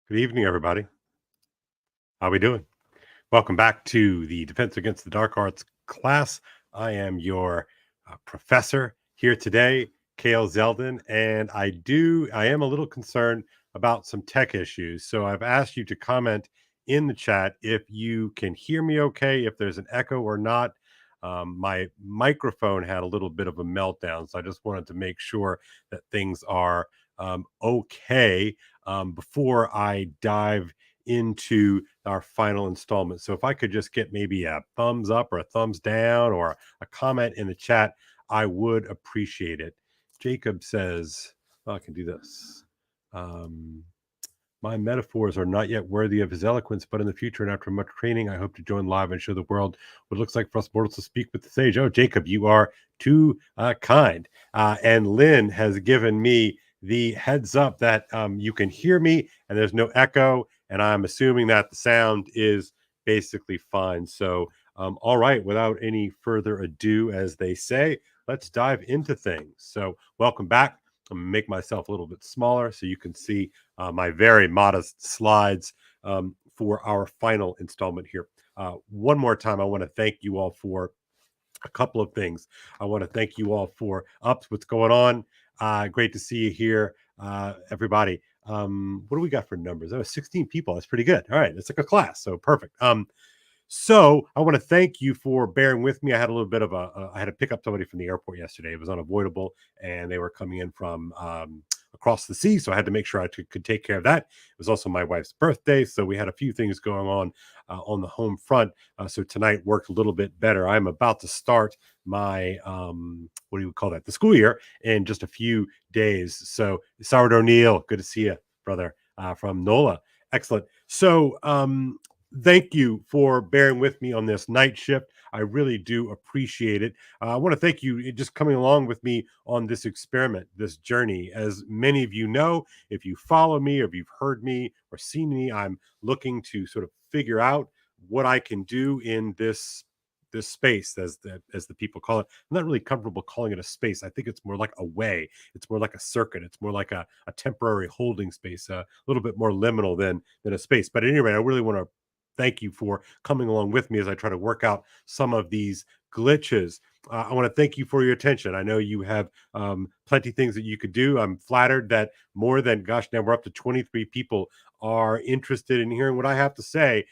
Good evening, everybody. How we doing? Welcome back to the Defense Against the Dark Arts class. I am your professor here today, Kale Zeldin, and I am a little concerned about some tech issues. So I've asked you to comment in the chat if you can hear me okay, if there's an echo or not. My microphone had a little bit of a meltdown, so I just wanted to make sure that things are okay before I dive into our final installment. So if I could just get maybe a thumbs up or a thumbs down or a comment in the chat, I would appreciate it. Jacob says, oh, I can do this. My metaphors are not yet worthy of his eloquence, but in the future and after much training, I hope to join live and show the world what it looks like for us mortals to speak with the sage. Oh, Jacob, you are too kind. And Lynn has given me the heads up that you can hear me and there's no echo. And I'm assuming that the sound is basically fine. So, all right, without any further ado, as they say, let's dive into things. So, welcome back. I'm gonna make myself a little bit smaller so you can see my very modest slides for our final installment here. One more time, I want to thank you all for a couple of things. I want to thank you all for what's going on. Great to see you here, everybody. What do we got for numbers? Oh, 16 people. That's pretty good. All right, it's like a class, so perfect. So I want to thank you for bearing with me. I had a little bit of I had to pick up somebody from the airport yesterday. It was unavoidable, and they were coming in from across the sea, so I had to make sure I could take care of that. It was also my wife's birthday, so we had a few things going on the home front. So tonight worked a little bit better. I'm about to start my what do you call that? The school year in just a few days. So Sourdough Neil, good to see you, brother, from NOLA. Excellent. So thank you for bearing with me on this night shift. I really do appreciate it. I want to thank you just coming along with me on this experiment, this journey. As many of you know, if you follow me or if you've heard me or seen me, I'm looking to sort of figure out what I can do in this space, as the people call it. I'm not really comfortable calling it a space. I think it's more like a way. It's more like a circuit. It's more like a temporary holding space, a little bit more liminal than a space. But anyway, I really want to thank you for coming along with me as I try to work out some of these glitches. I want to thank you for your attention. I know you have plenty of things that you could do. I'm flattered that more than, gosh, now we're up to 23 people are interested in hearing what I have to say.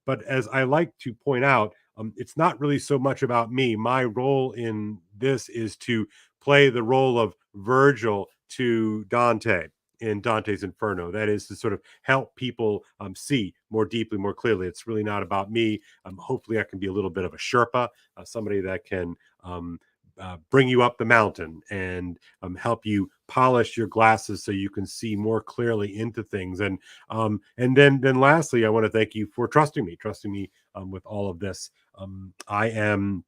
But as I like to point out, it's not really so much about me. My role in this is to play the role of Virgil to Dante in Dante's Inferno. That is to sort of help people see more deeply, more clearly. It's really not about me. Hopefully, I can be a little bit of a Sherpa, somebody that can bring you up the mountain and help you polish your glasses so you can see more clearly into things. And then lastly, I want to thank you for trusting me with all of this. I am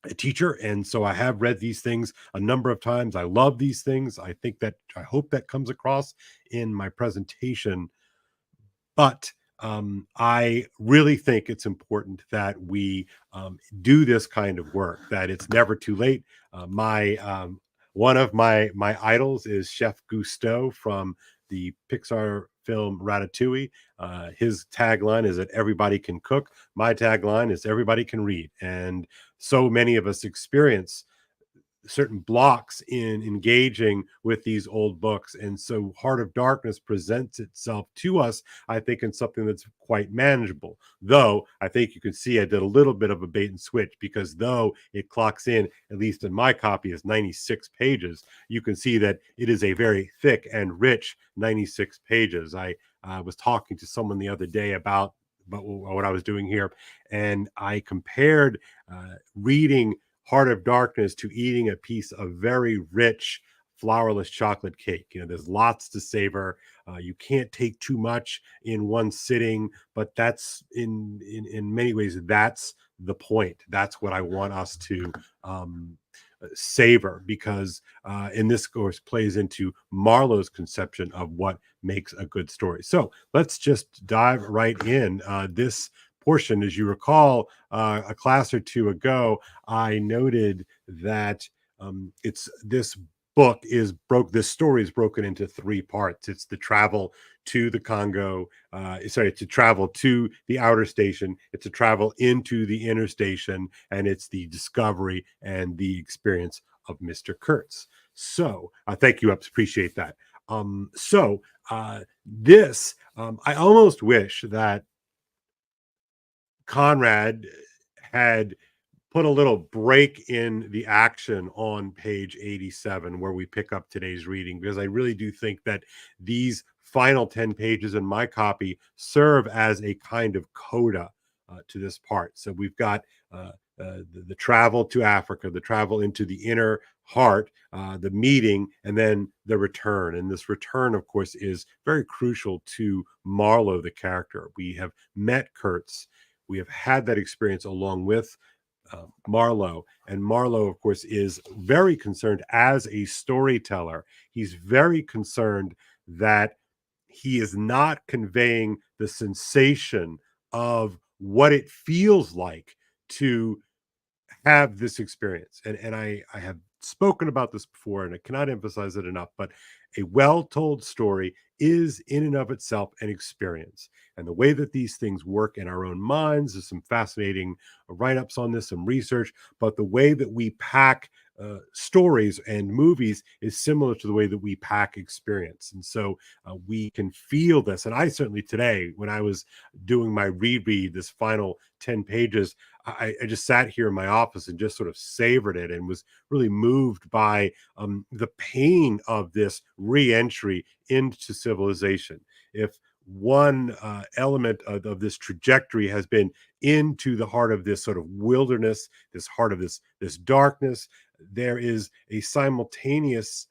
a teacher, and so I have read these things a number of times. I love these things. I hope that comes across in my presentation. But I really think it's important that we do this kind of work, that it's never too late. My One of my idols is Chef Gusteau from the Pixar film Ratatouille. His tagline is that everybody can cook. My tagline is everybody can read. And so many of us experience certain blocks in engaging with these old books. And so Heart of Darkness presents itself to us, I think, in something that's quite manageable. Though I think you can see I did a little bit of a bait and switch, because though it clocks in, at least in my copy, as 96 pages, you can see that it is a very thick and rich 96 pages. I was talking to someone the other day about what I was doing here, and I compared reading Heart of Darkness to eating a piece of very rich flourless chocolate cake. There's lots to savor. You can't take too much in one sitting, but that's in many ways, that's the point. That's what I want us to savor, because and this, of course, plays into Marlow's conception of what makes a good story. So let's just dive right in. This portion, as you recall, a class or two ago, I noted that it's this book is broke. This story is broken into three parts. It's the travel to the Congo, to travel to the outer station. It's a travel into the inner station, and it's the discovery and the experience of Mr. Kurtz. So, thank you, Ups. Appreciate that. I almost wish that Conrad had put a little break in the action on page 87 where we pick up today's reading, because I really do think that these final 10 pages in my copy serve as a kind of coda to this part. So we've got the travel to Africa, the travel into the inner heart, the meeting, and then the return. And this return, of course, is very crucial to Marlow, the character. We have met Kurtz. We have had that experience along with Marlow. And Marlow, of course, is very concerned as a storyteller. He's very concerned that he is not conveying the sensation of what it feels like to have this experience. And I have spoken about this before, and I cannot emphasize it enough, but a well-told story is in and of itself an experience. And the way that these things work in our own minds, there's some fascinating write-ups on this, some research, but the way that we pack stories and movies is similar to the way that we pack experience. And so we can feel this. And I certainly today, when I was doing my reread, this final 10 pages, I just sat here in my office and just sort of savored it and was really moved by the pain of this re-entry into civilization. If one element of this trajectory has been into the heart of this sort of wilderness, this heart of this darkness, there is a simultaneous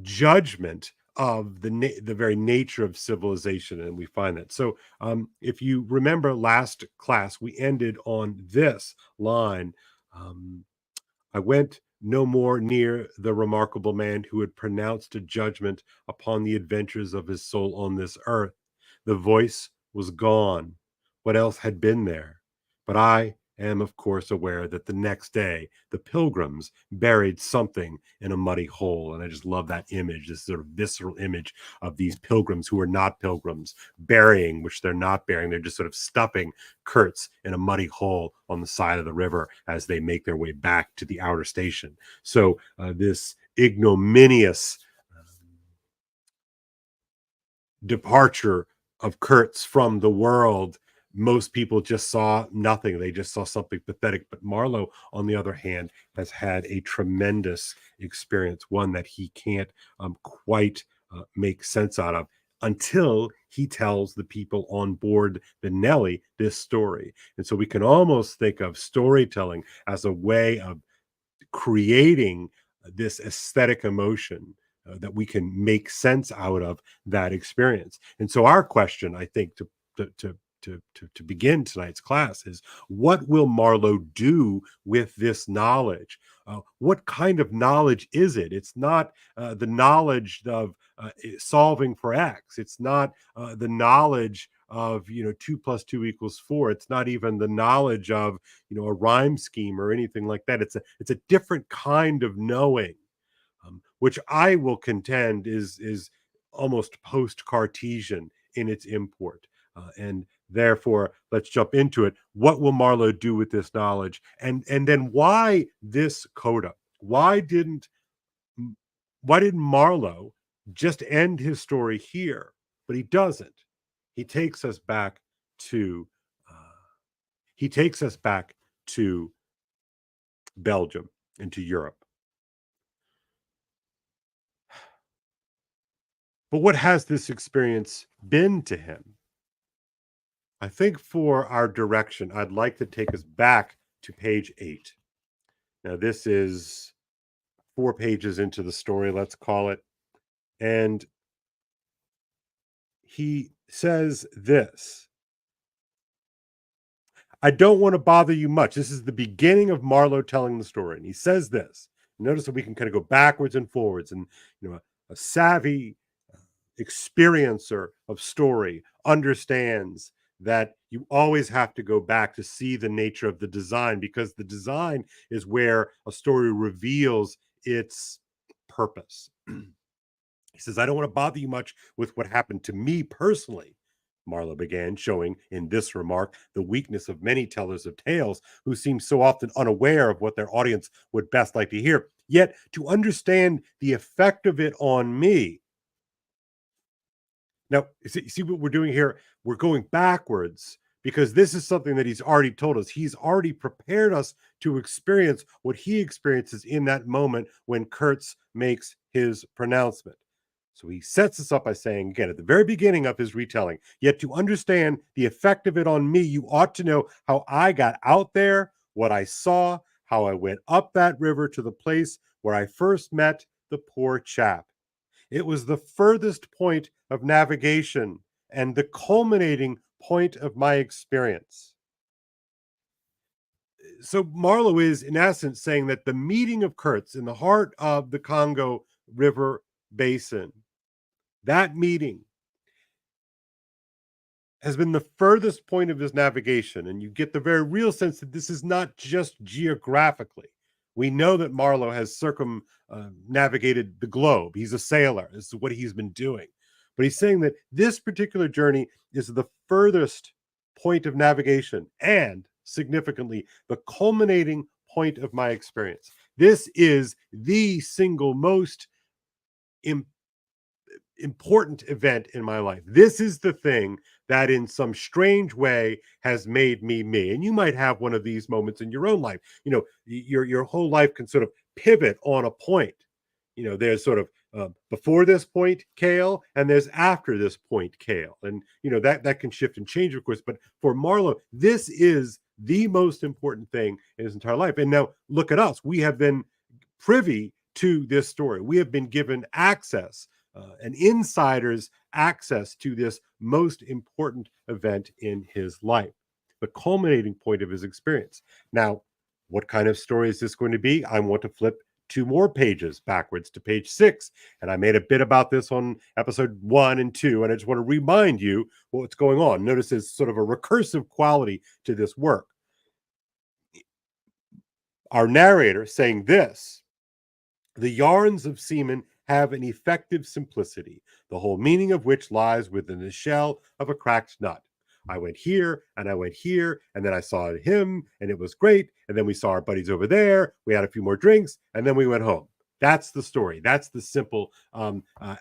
judgment of the very nature of civilization, and we find that. So if you remember last class, we ended on this line. I went no more near the remarkable man who had pronounced a judgment upon the adventures of his soul on this earth. The voice was gone. What else had been there? But I am, of course, aware that the next day the pilgrims buried something in a muddy hole. And I just love that image, this sort of visceral image of these pilgrims who are not pilgrims, burying, which they're not burying. They're just sort of stuffing Kurtz in a muddy hole on the side of the river as they make their way back to the outer station. So this ignominious departure of Kurtz from the world, most people just saw nothing. They just saw something pathetic. But Marlow, on the other hand, has had a tremendous experience, one that he can't quite make sense out of until he tells the people on board the Nelly this story. And so we can almost think of storytelling as a way of creating this aesthetic emotion that we can make sense out of that experience. And so our question, I think, to begin tonight's class is, what will Marlow do with this knowledge? What kind of knowledge is it? It's not the knowledge of solving for X. It's not the knowledge of 2 + 2 = 4. It's not even the knowledge of a rhyme scheme or anything like that. It's a different kind of knowing, which I will contend is almost post-Cartesian in its import. And therefore, let's jump into it. What will Marlow do with this knowledge? And then why this coda? Why didn't Marlow just end his story here? But he doesn't. He takes us back to Belgium and to Europe. But what has this experience been to him? I think for our direction, I'd like to take us back to page 8. Now, this is 4 pages into the story, let's call it. And he says this: I don't want to bother you much. This is the beginning of Marlow telling the story. And he says this. Notice that we can kind of go backwards and forwards. And, a savvy experiencer of story understands that you always have to go back to see the nature of the design, because the design is where a story reveals its purpose. He says, I don't want to bother you much with what happened to me personally. Marlow began, showing in this remark the weakness of many tellers of tales who seem so often unaware of what their audience would best like to hear. Yet, to understand the effect of it on me. Now, you see what we're doing here? We're going backwards because this is something that he's already told us. He's already prepared us to experience what he experiences in that moment when Kurtz makes his pronouncement. So he sets us up by saying, again, at the very beginning of his retelling, yet to understand the effect of it on me, you ought to know how I got out there, what I saw, how I went up that river to the place where I first met the poor chap. It was the furthest point of navigation and the culminating point of my experience. So Marlow is, in essence, saying that the meeting of Kurtz in the heart of the Congo River Basin, that meeting has been the furthest point of his navigation. And you get the very real sense that this is not just geographically. We know that Marlow has navigated the globe. He's a sailor. This is what he's been doing. But he's saying that this particular journey is the furthest point of navigation and, significantly, the culminating point of my experience. This is the single most important event in my life. This is the thing that in some strange way has made me me. And you might have one of these moments in your own life. You know, your whole life can sort of pivot on a point. You know, there's sort of before this point, Kale, and there's after this point, Kale. And, you know, that can shift and change, of course. But for Marlow, this is the most important thing in his entire life. And now look at us. We have been privy to this story. We have been given access, an insider's access to this most important event in his life, the culminating point of his experience. Now, what kind of story is this going to be? I want to flip 2 more pages backwards to page 6. And I made a bit about this on episode 1 and 2. And I just want to remind you what's going on. Notice there's sort of a recursive quality to this work. Our narrator saying this: the yarns of seamen have an effective simplicity, the whole meaning of which lies within the shell of a cracked nut. I went here and I went here, and then I saw him, and it was great. And then we saw our buddies over there. We had a few more drinks, and then we went home. That's the story. That's the simple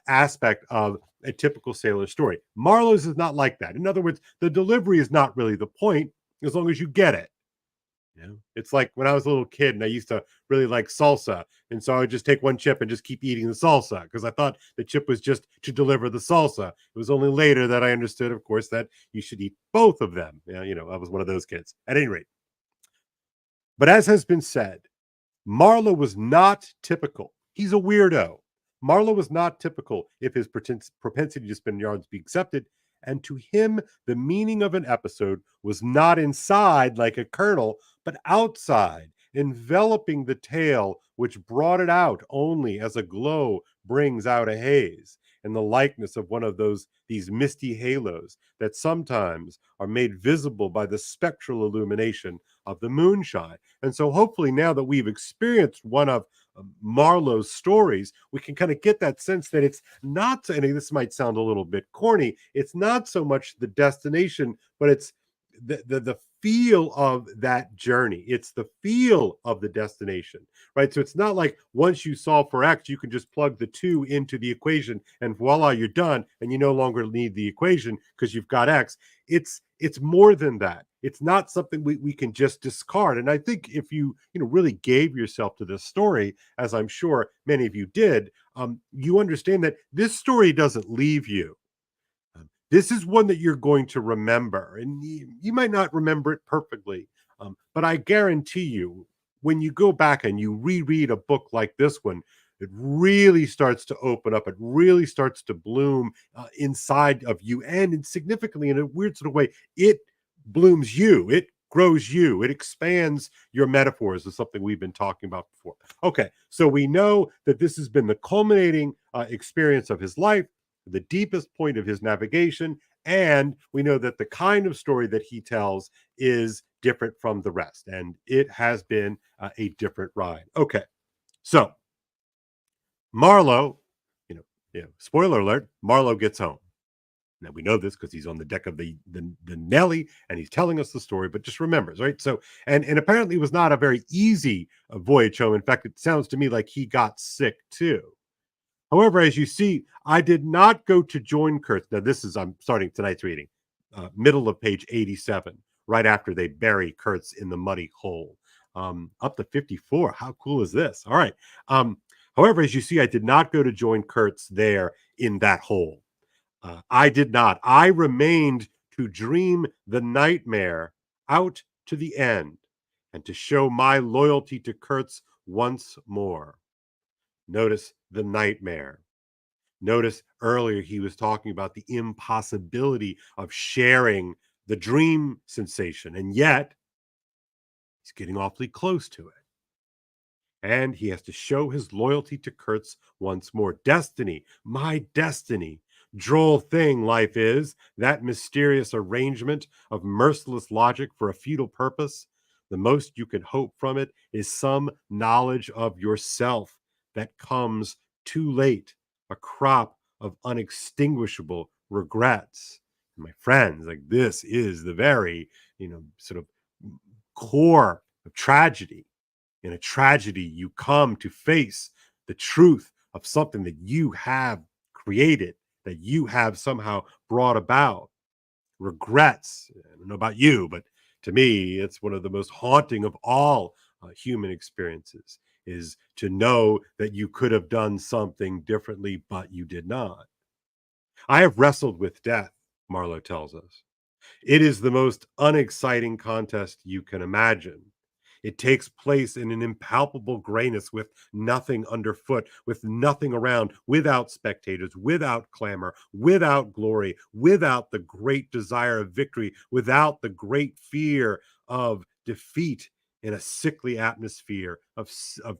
aspect of a typical sailor story. Marlow's is not like that. In other words, the delivery is not really the point, as long as you get it. You know, it's like when I was a little kid and I used to really like salsa. And so I would just take one chip and just keep eating the salsa because I thought the chip was just to deliver the salsa. It was only later that I understood, of course, that you should eat both of them. You know, I was one of those kids at any rate. But as has been said, Marlow was not typical. He's a weirdo. Marlow was not typical if his propensity to spin yarns be accepted. And to him, the meaning of an episode was not inside like a kernel, but outside, enveloping the tale, which brought it out only as a glow brings out a haze, in the likeness of one of these misty halos that sometimes are made visible by the spectral illumination of the moonshine. And so hopefully now that we've experienced one of Marlow's stories, we can kind of get that sense that it's not, and this might sound a little bit corny, it's not so much the destination, but it's the feel of that journey. It's the feel of the destination, right? So it's not like once you solve for X, you can just plug the 2 into the equation and voila, you're done. And you no longer need the equation because you've got X. It's more than that. It's not something we can just discard. And I think if you really gave yourself to this story, as I'm sure many of you did, you understand that this story doesn't leave you. This is one that you're going to remember, and you might not remember it perfectly, but I guarantee you, when you go back and you reread a book like this one, it really starts to open up. It really starts to bloom inside of you, and significantly, in a weird sort of way, it blooms you. It grows you. It expands your metaphors, is something we've been talking about before. Okay, so we know that this has been the culminating experience of his life, the deepest point of his navigation, and we know that the kind of story that he tells is different from the rest, and it has been a different ride. Okay, so Marlow, you know, spoiler alert, Marlow gets home. Now we know this because he's on the deck of the Nelly and he's telling us the story, but just remembers, right? So and apparently it was not a very easy voyage home. In fact, it sounds to me like he got sick too. However, as you see, I did not go to join Kurtz. Now, this is, I'm starting tonight's reading, middle of page 87, right after they bury Kurtz in the muddy hole. Up to 54. How cool is this? All right. Um, However, as you see, I did not go to join Kurtz there in that hole. I did not. I remained to dream the nightmare out to the end and to show my loyalty to Kurtz once more. Notice the nightmare. Notice earlier he was talking about the impossibility of sharing the dream sensation, and yet he's getting awfully close to it. And he has to show his loyalty to Kurtz once more. Destiny, my destiny. Droll thing life is, that mysterious arrangement of merciless logic for a futile purpose. The most you can hope from it is some knowledge of yourself that comes too late, a crop of unextinguishable regrets. My friends, like this is the very, sort of core of tragedy. In a tragedy, you come to face the truth of something that you have created, that you have somehow brought about. Regrets, I don't know about you, but to me, it's one of the most haunting of all human experiences, is to know that you could have done something differently, but you did not. I have wrestled with death, Marlow tells us. It is the most unexciting contest you can imagine. It takes place in an impalpable grayness with nothing underfoot, with nothing around, without spectators, without clamor, without glory, without the great desire of victory, without the great fear of defeat in a sickly atmosphere of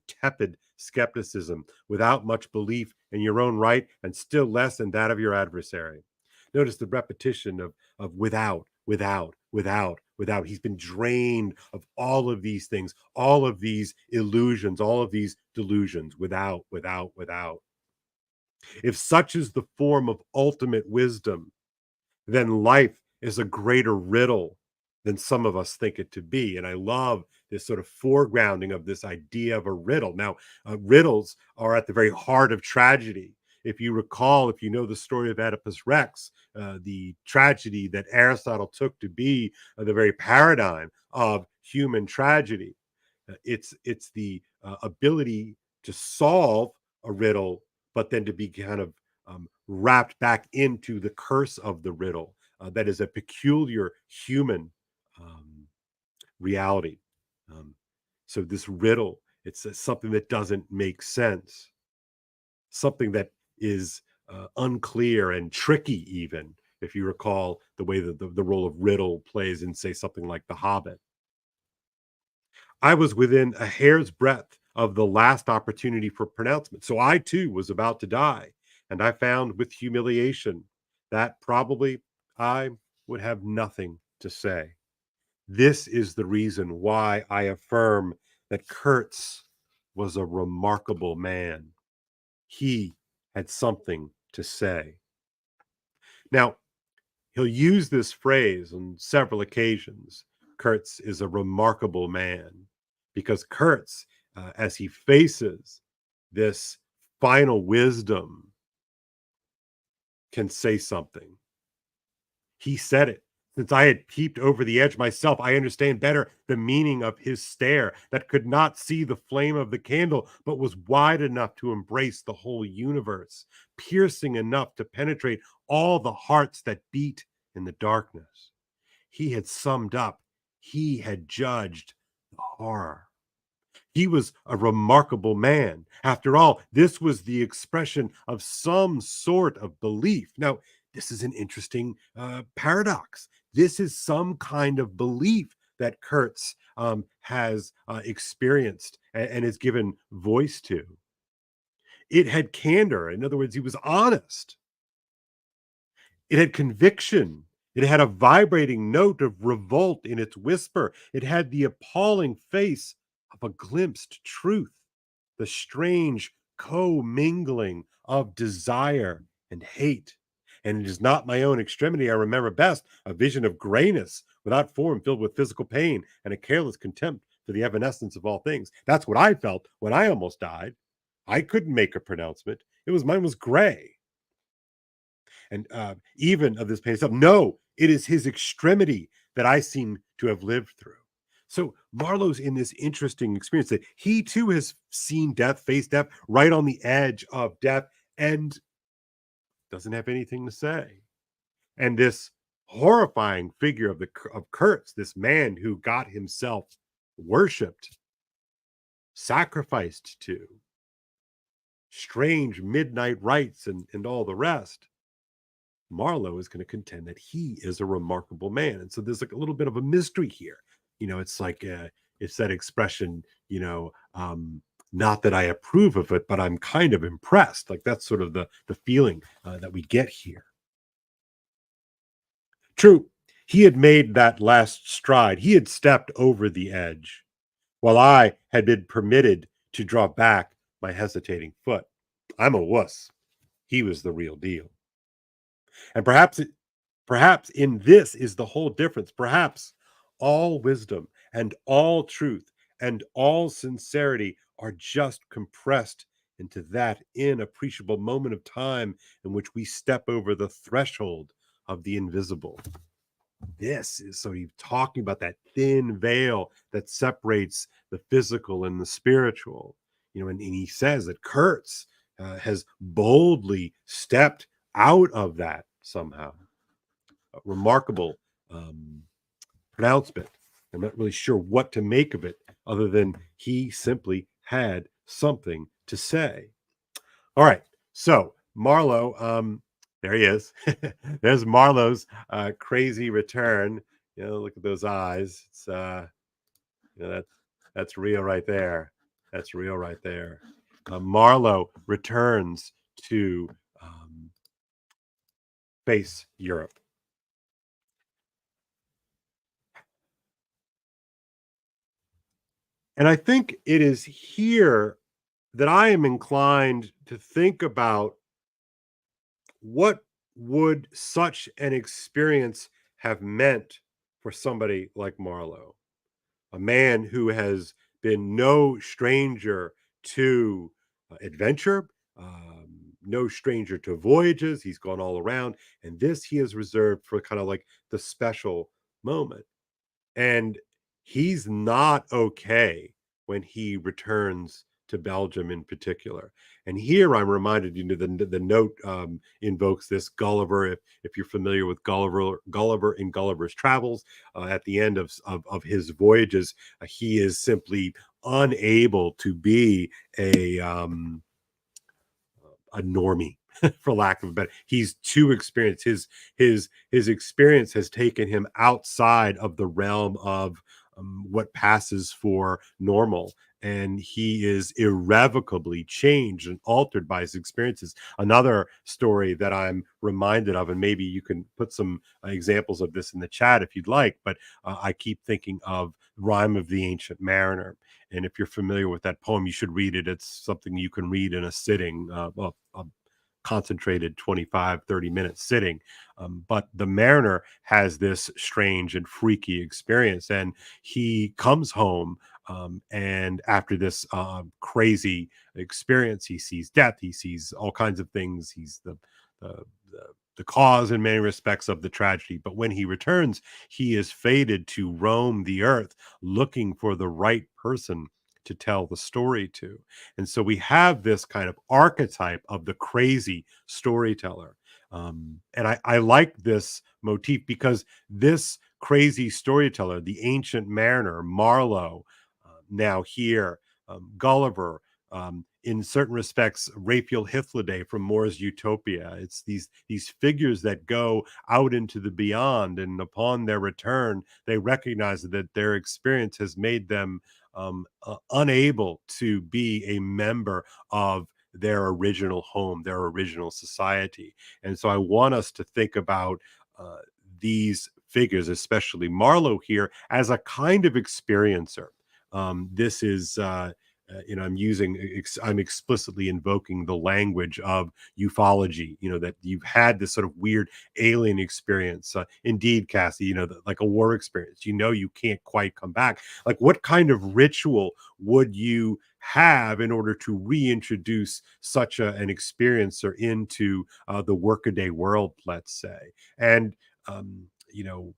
tepid skepticism, without much belief in your own right, and still less in that of your adversary. Notice the repetition of without. He's been drained of all of these things, all of these illusions, all of these delusions, without. If such is the form of ultimate wisdom, then life is a greater riddle than some of us think it to be. And I love this sort of foregrounding of this idea of a riddle. Now, riddles are at the very heart of tragedy. If you recall, if you know the story of Oedipus Rex, the tragedy that Aristotle took to be the very paradigm of human tragedy, it's the ability to solve a riddle, but then to be kind of wrapped back into the curse of the riddle. That is a peculiar human reality. Um, so this riddle, it's something that doesn't make sense, something that is unclear and tricky, even if you recall the way that the role of riddle plays in, say, something like The Hobbit. I was within a hair's breadth of the last opportunity for pronouncement. So I too was about to die. And I found with humiliation that probably I would have nothing to say. This is the reason why I affirm that Kurtz was a remarkable man. He had something to say. Now, he'll use this phrase on several occasions. Kurtz is a remarkable man, because Kurtz, as he faces this final wisdom, can say something. He said it. Since I had peeped over the edge myself, I understand better the meaning of his stare that could not see the flame of the candle, but was wide enough to embrace the whole universe, piercing enough to penetrate all the hearts that beat in the darkness. He had summed up, he had judged the horror. He was a remarkable man. After all, this was the expression of some sort of belief. Now, this is an interesting paradox. This is some kind of belief that Kurtz has experienced and is given voice to. It had candor. In other words, he was honest. It had conviction. It had a vibrating note of revolt in its whisper. It had the appalling face of a glimpsed truth, the strange commingling of desire and hate. And it is not my own extremity I remember best, a vision of grayness without form, filled with physical pain and a careless contempt for the evanescence of all things. That's what I felt when I almost died. I couldn't make a pronouncement. It was mine was gray. And even of this pain itself. No, it is his extremity that I seem to have lived through. So Marlow's in this interesting experience that he too has seen death, faced death, right on the edge of death, and doesn't have anything to say. And this horrifying figure of Kurtz, this man who got himself worshipped, sacrificed to, strange midnight rites, and all the rest. Marlow is going to contend that he is a remarkable man. And so there's like a little bit of a mystery here. It's like it's that expression, not that I approve of it, but I'm kind of impressed. Like that's sort of the feeling that we get here. True, he had made that last stride. He had stepped over the edge, while I had been permitted to draw back my hesitating foot. I'm a wuss. He was the real deal. And perhaps in this is the whole difference. Perhaps all wisdom and all truth and all sincerity are just compressed into that inappreciable moment of time in which we step over the threshold of the invisible. This is so you're talking about that thin veil that separates the physical and the spiritual. And he says that Kurtz has boldly stepped out of that somehow. A remarkable pronouncement. I'm not really sure what to make of it other than he simply had something to say. All right. So Marlow, there he is. There's Marlow's crazy return. Look at those eyes. It's that's real right there. That's real right there. Marlow returns to face Europe. And I think it is here that I am inclined to think about what would such an experience have meant for somebody like Marlow, a man who has been no stranger to adventure, no stranger to voyages. He's gone all around, and this he has reserved for kind of like the special moment. And he's not okay when he returns to Belgium in particular. And here I'm reminded, the note invokes this Gulliver. If you're familiar with Gulliver in Gulliver's Travels, at the end of his voyages, he is simply unable to be a normie, for lack of a better. He's too experienced. His experience has taken him outside of the realm of what passes for normal, and he is irrevocably changed and altered by his experiences. Another story that I'm reminded of, and maybe you can put some examples of this in the chat if you'd like, but I keep thinking of Rhyme of the Ancient Mariner. And if you're familiar with that poem, you should read it. It's something you can read in a sitting, a concentrated 25-30 minute sitting. But the mariner has this strange and freaky experience, and he comes home, and after this crazy experience, he sees death, he sees all kinds of things. He's the the cause in many respects of the tragedy. But when he returns, he is fated to roam the earth looking for the right person to tell the story to. And so we have this kind of archetype of the crazy storyteller. And I like this motif because this crazy storyteller, the ancient mariner, Marlow, now here, Gulliver, in certain respects, Raphael Hithloday from More's Utopia. It's these figures that go out into the beyond, and upon their return, they recognize that their experience has made them unable to be a member of their original home, their original society. And so I want us to think about these figures, especially Marlow here, as a kind of experiencer. This is I'm explicitly invoking the language of ufology, that you've had this sort of weird alien experience. Indeed, Cassie, like a war experience, you can't quite come back. Like, what kind of ritual would you have in order to reintroduce such an experiencer into the workaday world, let's say? And, you know,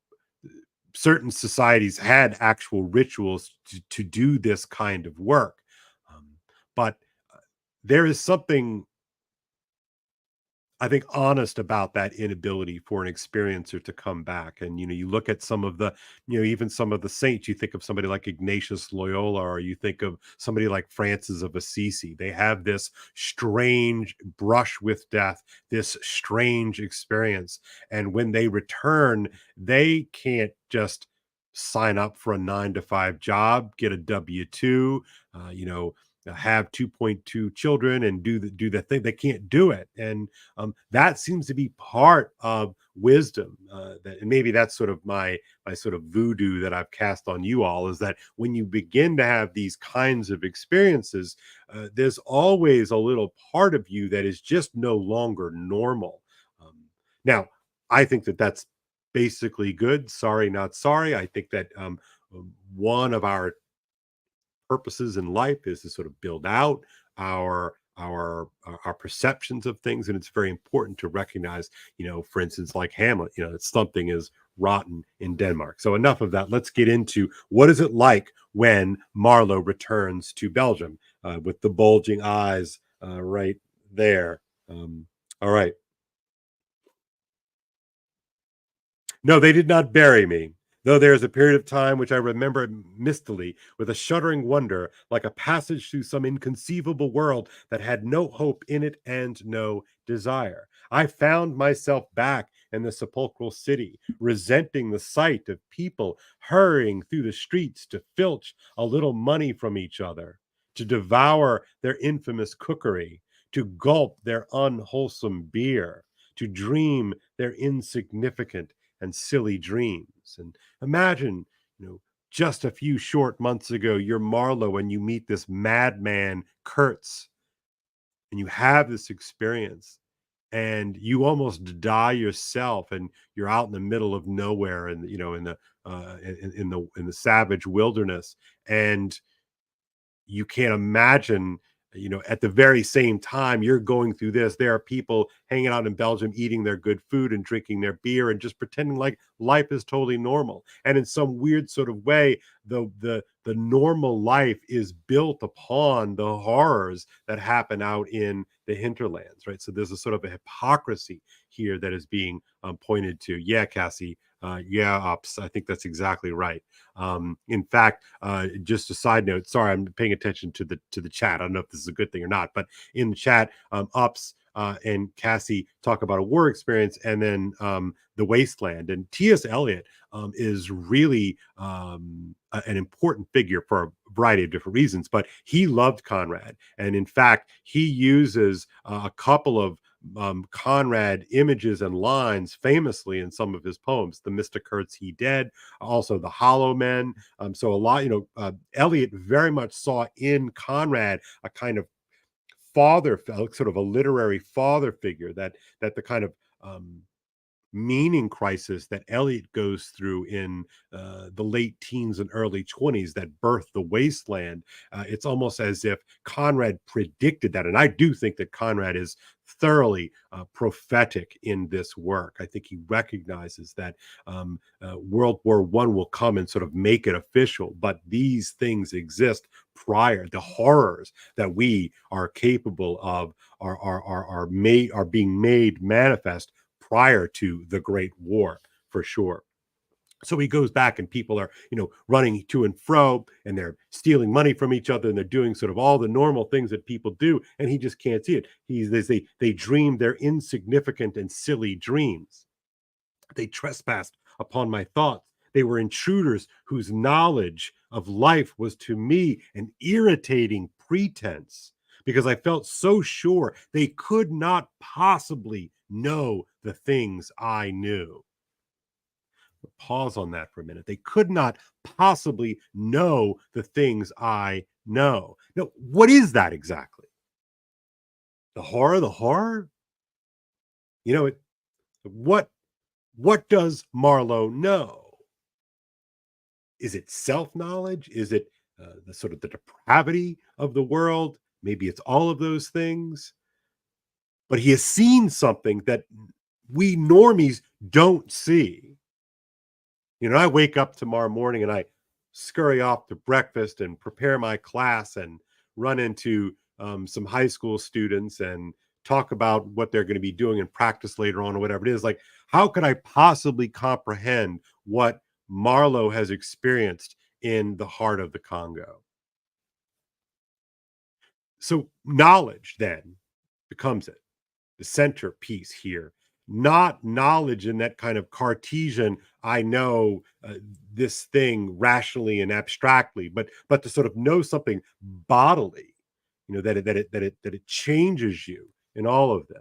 certain societies had actual rituals to do this kind of work. Um, but there is something, I think, honest about that inability for an experiencer to come back. And, you look at some of the, even some of the saints, you think of somebody like Ignatius Loyola, or you think of somebody like Francis of Assisi. They have this strange brush with death, this strange experience. And when they return, they can't just sign up for a 9 to 5 job, get a W-2, have 2.2 children and do the thing. They can't do it. And that seems to be part of wisdom. And maybe that's sort of my sort of voodoo that I've cast on you all, is that when you begin to have these kinds of experiences, there's always a little part of you that is just no longer normal. Now, I think that that's basically good. Sorry, not sorry. I think that one of our purposes in life is to sort of build out our perceptions of things, and it's very important to recognize, for instance, like Hamlet, that something is rotten in Denmark. So enough of that. Let's get into what is it like when Marlow returns to Belgium, with the bulging eyes right there. All right. No, they did not bury me, though there is a period of time which I remember mistily, with a shuddering wonder, like a passage through some inconceivable world that had no hope in it and no desire. I found myself back in the sepulchral city, resenting the sight of people hurrying through the streets to filch a little money from each other, to devour their infamous cookery, to gulp their unwholesome beer, to dream their insignificant and silly dreams. And imagine, just a few short months ago, you're Marlowe and you meet this madman, Kurtz, and you have this experience and you almost die yourself, and you're out in the middle of nowhere, and in the savage wilderness, and you can't imagine, at the very same time you're going through this, there are people hanging out in Belgium eating their good food and drinking their beer and just pretending like life is totally normal. And in some weird sort of way, the normal life is built upon the horrors that happen out in the hinterlands, right? So there's a sort of a hypocrisy here that is being pointed to. Yeah, Cassie. Yeah, Ops. I think that's exactly right. In fact, just a side note. Sorry, I'm paying attention to the chat. I don't know if this is a good thing or not, but in the chat, Ops and Cassie talk about a war experience, and then the wasteland. And T.S. Eliot is really an important figure for a variety of different reasons, but he loved Conrad, and in fact, he uses a couple of Conrad images and lines famously in some of his poems. The Mr. Kurtz He Dead, also the Hollow Men. So a lot, Eliot very much saw in Conrad a kind of father, sort of a literary father figure, that the kind of meaning crisis that Eliot goes through in the late teens and early 20s that birthed the wasteland. It's almost as if Conrad predicted that. And I do think that Conrad is thoroughly prophetic in this work. I think he recognizes that World War I will come and sort of make it official, but these things exist prior. The horrors that we are capable of are being made manifest prior to the Great War, for sure. So he goes back and people are, running to and fro, and they're stealing money from each other, and they're doing sort of all the normal things that people do, and he just can't see it. They dream their insignificant and silly dreams. They trespassed upon my thoughts. They were intruders whose knowledge of life was to me an irritating pretense, because I felt so sure they could not possibly know the things I knew. Pause on that for a minute. They could not possibly know the things I No. No, what is that exactly? The horror, the horror? You know, what what does Marlowe know? Is it self-knowledge? Is it the sort of the depravity of the world? Maybe it's all of those things. But he has seen something that we normies don't see. I wake up tomorrow morning and I scurry off to breakfast and prepare my class and run into some high school students and talk about what they're going to be doing in practice later on or whatever it is. Like, how could I possibly comprehend what Marlowe has experienced in the heart of the Congo? So, knowledge then becomes it, the centerpiece here. Not knowledge in that kind of Cartesian, I know this thing rationally and abstractly, but to sort of know something bodily, that it changes you in all of this.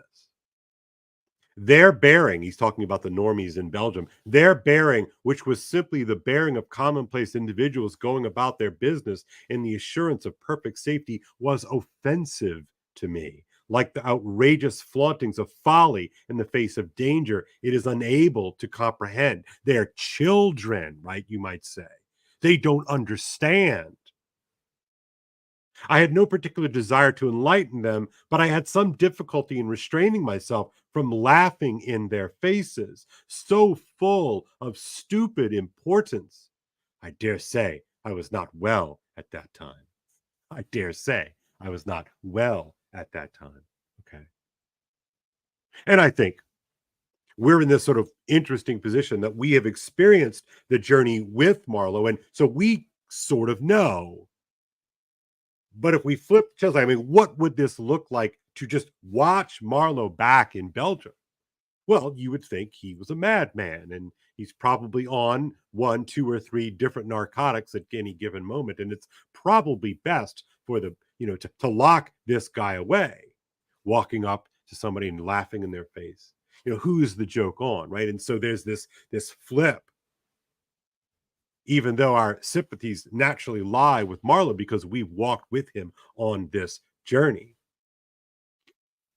Their bearing, he's talking about the normies in Belgium, their bearing, which was simply the bearing of commonplace individuals going about their business in the assurance of perfect safety, was offensive to me. Like the outrageous flauntings of folly in the face of danger, it is unable to comprehend. They're children, right? You might say. They don't understand. I had no particular desire to enlighten them, but I had some difficulty in restraining myself from laughing in their faces, so full of stupid importance. I dare say I was not well at that time. I dare say I was not well at that time. Okay. And I think we're in this sort of interesting position that we have experienced the journey with Marlowe. And so we sort of know. But if we flip Chelsea, I mean, what would this look like to just watch Marlowe back in Belgium? Well, you would think he was a madman and he's probably on one, two, or three different narcotics at any given moment. And it's probably best for to lock this guy away, walking up to somebody and laughing in their face. Who's the joke on, right? And so there's this flip, even though our sympathies naturally lie with Marlowe because we've walked with him on this journey.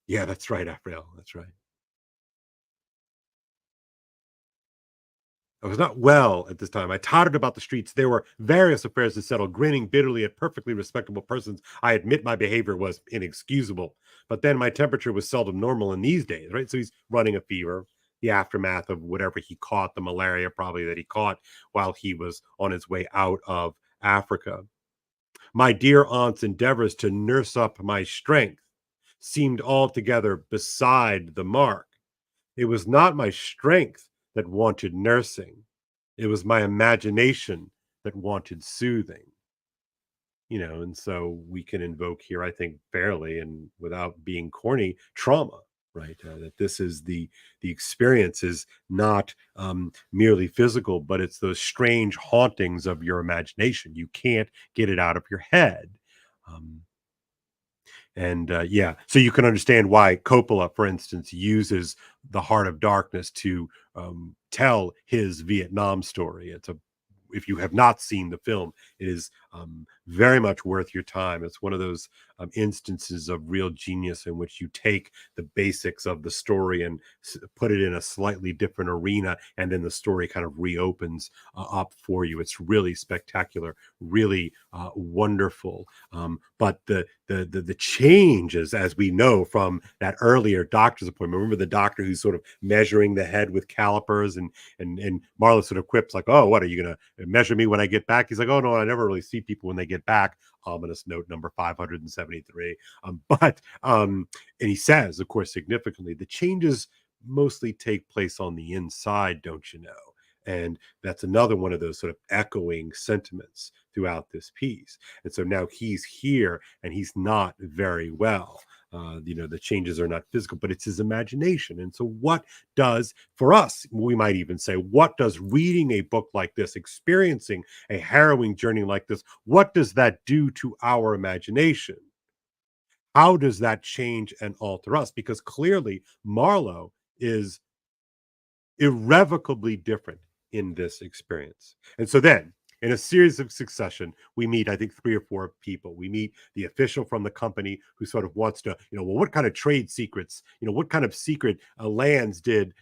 Yeah, that's right, Afriel. That's right. I was not well at this time. I tottered about the streets. There were various affairs to settle, grinning bitterly at perfectly respectable persons. I admit my behavior was inexcusable, but then my temperature was seldom normal in these days, right? So he's running a fever, the aftermath of whatever he caught, the malaria probably that he caught while he was on his way out of Africa. My dear aunt's endeavors to nurse up my strength seemed altogether beside the mark. It was not my strength that wanted nursing. It was my imagination that wanted soothing. And so we can invoke here, I think, fairly and without being corny, trauma, right? That this is the experience is not merely physical, but it's those strange hauntings of your imagination. You can't get it out of your head. Um, and yeah, so you can understand why Coppola, for instance, uses the Heart of Darkness to tell his Vietnam story. If you have not seen the film, it is very much worth your time. It's one of those instances of real genius in which you take the basics of the story and put it in a slightly different arena, and then the story kind of reopens up for you. It's really spectacular, really wonderful. But the changes, as we know from that earlier doctor's appointment. Remember the doctor who's sort of measuring the head with calipers, and Marlowe sort of quips like, "Oh, what are you gonna measure me when I get back?" He's like, "Oh no, I never really see people when they get back." Ominous note number 573. And he says, of course, significantly, the changes mostly take place on the inside, don't you know? And that's another one of those sort of echoing sentiments throughout this piece. And so now he's here and he's not very well. The changes are not physical, but it's his imagination. And so, what does, for us, we might even say, what does reading a book like this, experiencing a harrowing journey like this, what does that do to our imagination? How does that change and alter us? Because clearly, Marlowe is irrevocably different in this experience. And so then In a series of succession, we meet, I think, 3 or 4 people. We meet the official from the company who sort of wants to, well, what kind of trade secrets, what kind of secret lands did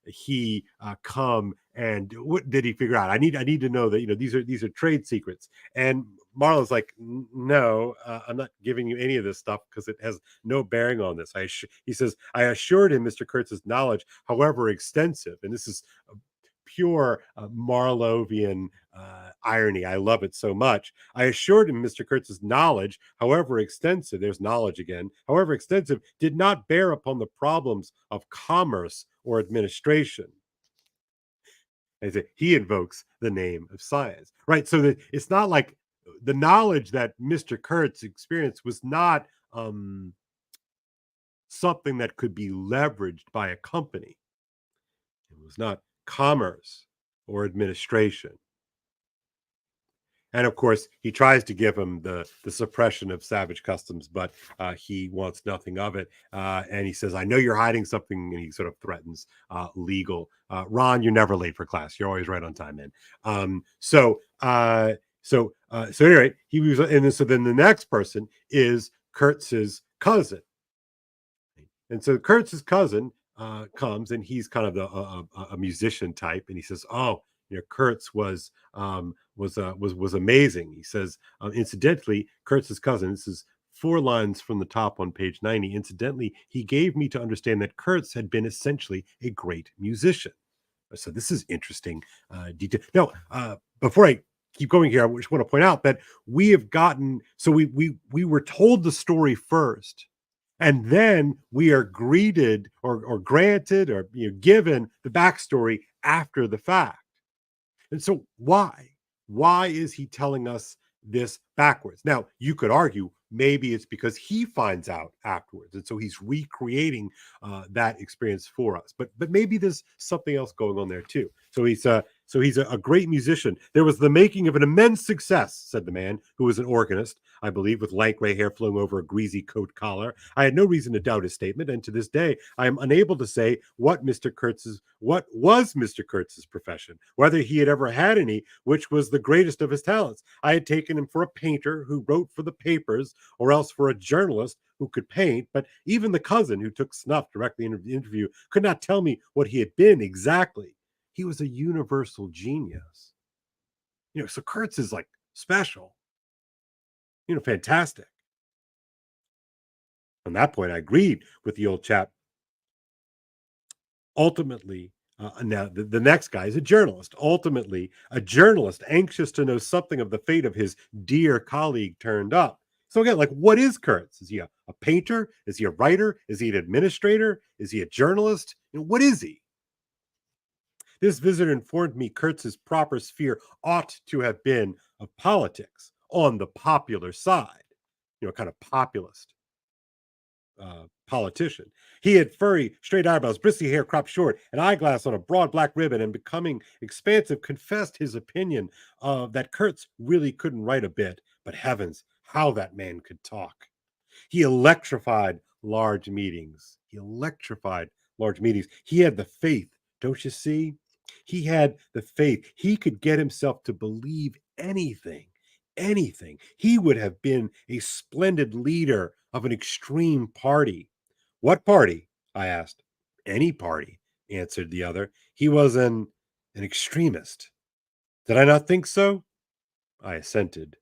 he come and what did he figure out? I need to know that, these are trade secrets. And Marlow's like, no, I'm not giving you any of this stuff because it has no bearing on this. He says, I assured him Mr. Kurtz's knowledge, however extensive, and this is pure Marlovian irony. I love it so much. I assured him Mr. Kurtz's knowledge, however extensive, there's knowledge again, however extensive, did not bear upon the problems of commerce or administration. He invokes the name of science, right? So that it's not like the knowledge that Mr. Kurtz experienced was not something that could be leveraged by a company. It was not commerce or administration. And of course, he tries to give him the suppression of savage customs, but he wants nothing of it. And he says, I know you're hiding something. And he sort of threatens legal. Ron, you're never late for class. You're always right on time, man. So anyway, he was, and so then the next person is Kurtz's cousin. And so Kurtz's cousin comes, and he's kind of a musician type, and he says, "Oh, Kurtz was amazing." He says, incidentally, Kurtz's cousin. This is 4 lines from the top on page 90. Incidentally, he gave me to understand that Kurtz had been essentially a great musician. So this is interesting detail. Now, before I keep going here, I just want to point out that we have gotten, so we were told the story first. And then we are greeted or granted or given the backstory after the fact. And so why? Why is he telling us this backwards? Now, you could argue maybe it's because he finds out afterwards. And so he's recreating that experience for us. But maybe there's something else going on there too. So he's a great musician. There was the making of an immense success, said the man, who was an organist, I believe, with lank gray hair flowing over a greasy coat collar. I had no reason to doubt his statement, and to this day, I am unable to say what was Mr. Kurtz's profession, whether he had ever had any, which was the greatest of his talents. I had taken him for a painter who wrote for the papers, or else for a journalist who could paint, but even the cousin who took snuff directly in the interview could not tell me what he had been exactly. He was a universal genius. So Kurtz is like special. Fantastic. On that point, I agreed with the old chap. Ultimately, now the next guy is a journalist. Ultimately, a journalist anxious to know something of the fate of his dear colleague turned up. So again, like, what is Kurtz? Is he a painter? Is he a writer? Is he an administrator? Is he a journalist? What is he? This visitor informed me Kurtz's proper sphere ought to have been of politics on the popular side, kind of populist politician. He had furry, straight eyebrows, bristly hair cropped short, an eyeglass on a broad black ribbon, and becoming expansive, confessed his opinion that Kurtz really couldn't write a bit, but heavens, how that man could talk. He electrified large meetings. He had the faith, don't you see? He had the faith. He could get himself to believe anything. He would have been a splendid leader of an extreme party. What party? I asked. Any party, answered the other. He was an extremist. Did I not think so? I assented.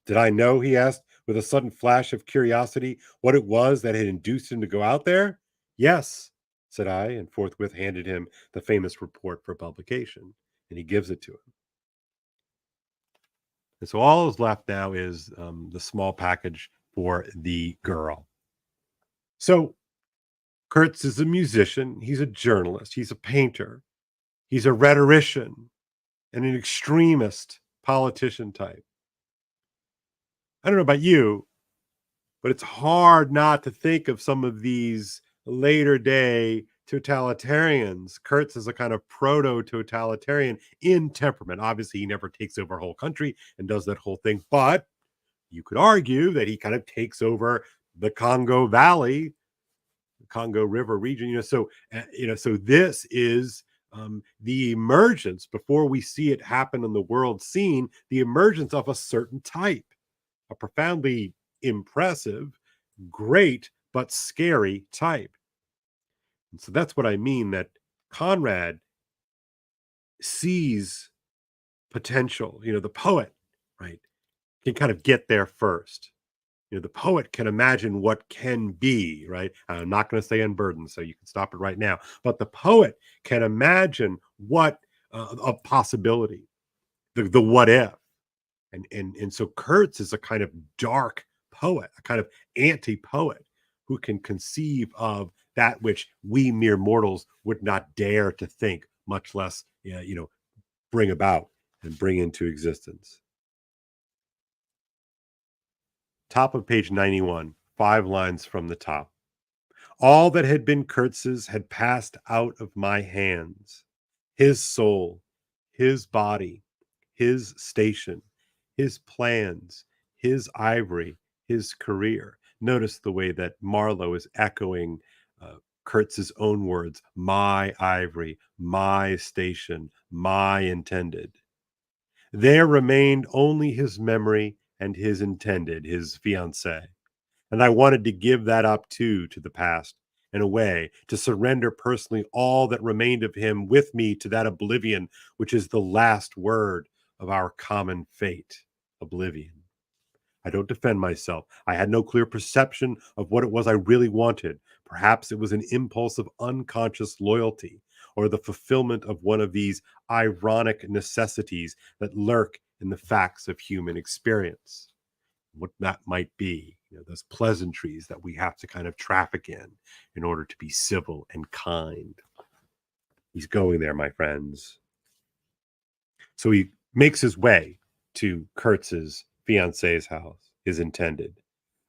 Did I know, he asked, with a sudden flash of curiosity, what it was that had induced him to go out there? Yes, said I, and forthwith handed him the famous report for publication, and he gives it to him. And so all that's left now is the small package for the girl. So Kurtz is a musician, he's a journalist, he's a painter, he's a rhetorician, and an extremist politician type. I don't know about you, but it's hard not to think of some of these later day totalitarians. Kurtz is a kind of proto-totalitarian in temperament. Obviously, he never takes over a whole country and does that whole thing, but you could argue that he kind of takes over the Congo Valley, the Congo River region. So this is the emergence, before we see it happen in the world scene, the emergence of a certain type, a profoundly impressive, great, but scary type. And so that's what I mean, that Conrad sees potential. The poet, right, can kind of get there first. The poet can imagine what can be, right? I'm not going to say unburdened, so you can stop it right now. But the poet can imagine what a possibility, the what if, and so Kurtz is a kind of dark poet, a kind of anti-poet who can conceive of that which we mere mortals would not dare to think, much less, bring about and bring into existence. Top of page 91, 5 lines from the top. All that had been Kurtz's had passed out of my hands. His soul, his body, his station, his plans, his ivory, his career. Notice the way that Marlow is echoing Kurtz's own words: my ivory, my station, my intended. There remained only his memory and his intended, his fiancée. And I wanted to give that up too, to the past, in a way, to surrender personally all that remained of him with me to that oblivion, which is the last word of our common fate, oblivion. I don't defend myself. I had no clear perception of what it was I really wanted. Perhaps it was an impulse of unconscious loyalty, or the fulfillment of one of these ironic necessities that lurk in the facts of human experience. What that might be, those pleasantries that we have to kind of traffic in order to be civil and kind. He's going there, my friends. So he makes his way to Kurtz's fiance's house, his intended.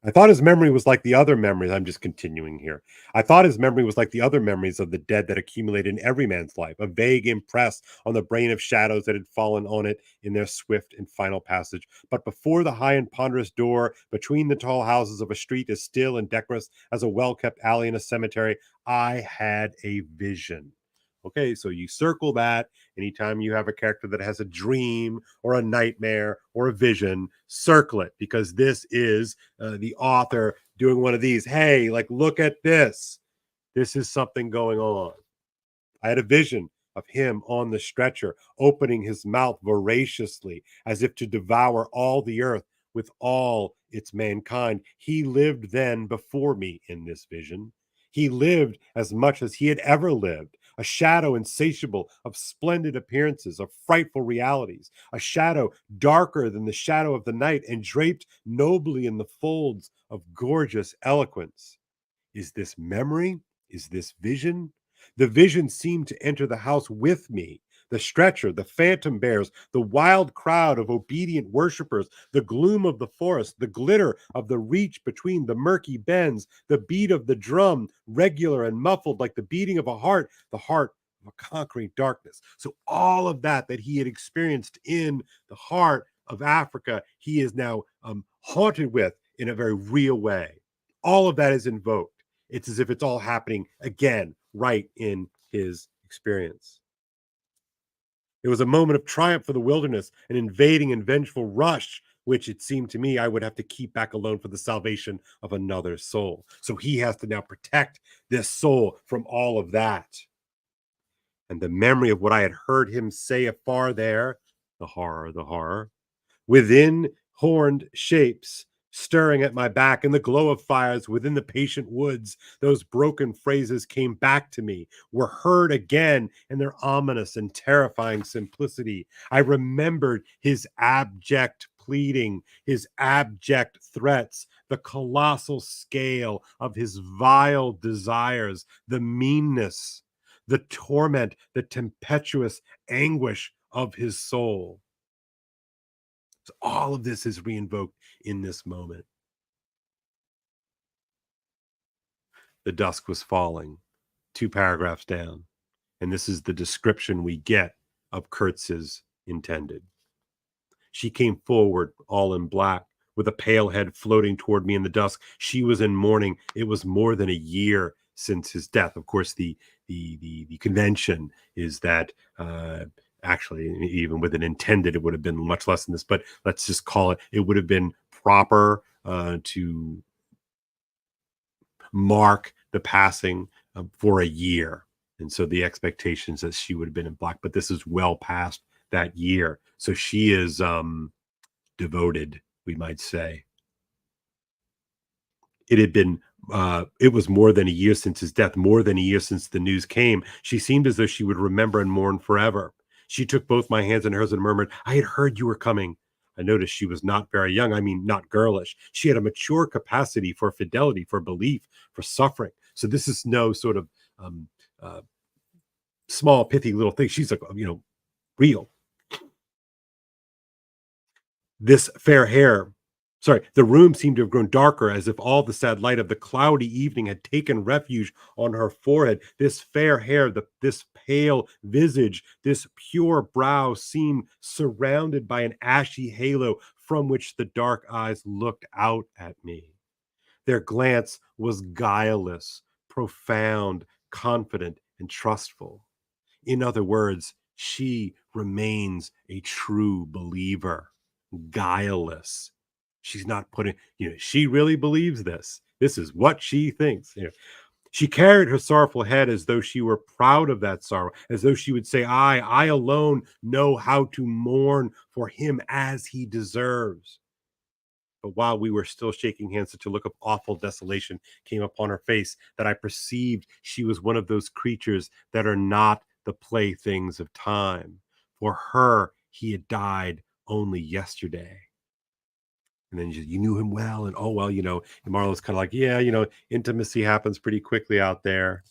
I thought his memory was like the other memories. I'm just continuing here. I thought his memory was like the other memories of the dead that accumulate in every man's life, a vague impress on the brain of shadows that had fallen on it in their swift and final passage. But before the high and ponderous door, between the tall houses of a street as still and decorous as a well-kept alley in a cemetery, I had a vision. Okay, so you circle that anytime you have a character that has a dream or a nightmare or a vision, circle it, because this is the author doing one of these. Hey, like, look at this. This is something going on. I had a vision of him on the stretcher, opening his mouth voraciously as if to devour all the earth with all its mankind. He lived then before me in this vision. He lived as much as he had ever lived, a shadow insatiable of splendid appearances, of frightful realities, a shadow darker than the shadow of the night and draped nobly in the folds of gorgeous eloquence. Is this memory? Is this vision? The vision seemed to enter the house with me. The stretcher, the phantom bears, the wild crowd of obedient worshippers, the gloom of the forest, the glitter of the reach between the murky bends, the beat of the drum, regular and muffled like the beating of a heart, the heart of a conquering darkness. So all of that he had experienced in the heart of Africa, he is now haunted with in a very real way. All of that is invoked. It's as if it's all happening again, right in his experience. It was a moment of triumph for the wilderness, an invading and vengeful rush, which it seemed to me I would have to keep back alone for the salvation of another soul. So he has to now protect this soul from all of that. And the memory of what I had heard him say afar there, the horror, within horned shapes, stirring at my back in the glow of fires within the patient woods, those broken phrases came back to me, were heard again in their ominous and terrifying simplicity. I remembered his abject pleading, his abject threats, the colossal scale of his vile desires, the meanness, the torment, the tempestuous anguish of his soul. So all of this is reinvoked in this moment. The dusk was falling, 2 paragraphs down, and this is the description we get of Kurtz's intended. She came forward, all in black, with a pale head floating toward me in the dusk. She was in mourning. It was more than a year since his death. Of course, the convention is that actually, even with an intended, it would have been much less than this. But let's just call it would have been proper to mark the passing for a year. And so the expectations that she would have been in black, but this is well past that year. So she is devoted, we might say. It was more than a year since his death, more than a year since the news came. She seemed as though she would remember and mourn forever. She took both my hands in hers and murmured, I had heard you were coming. I noticed she was not very young. I mean, not girlish. She had a mature capacity for fidelity, for belief, for suffering. So this is no sort of um, uh, small, pithy little thing. She's like, real. This fair hair, the room seemed to have grown darker, as if all the sad light of the cloudy evening had taken refuge on her forehead. This fair hair, this pale visage, this pure brow seemed surrounded by an ashy halo from which the dark eyes looked out at me. Their glance was guileless, profound, confident, and trustful. In other words, she remains a true believer, guileless. She's not putting, she really believes this. This is what she thinks. She carried her sorrowful head as though she were proud of that sorrow, as though she would say, I alone know how to mourn for him as he deserves. But while we were still shaking hands, such a look of awful desolation came upon her face that I perceived she was one of those creatures that are not the playthings of time. For her, he had died only yesterday. And then you knew him well, and oh well, and Marlow's kind of like, yeah, intimacy happens pretty quickly out there.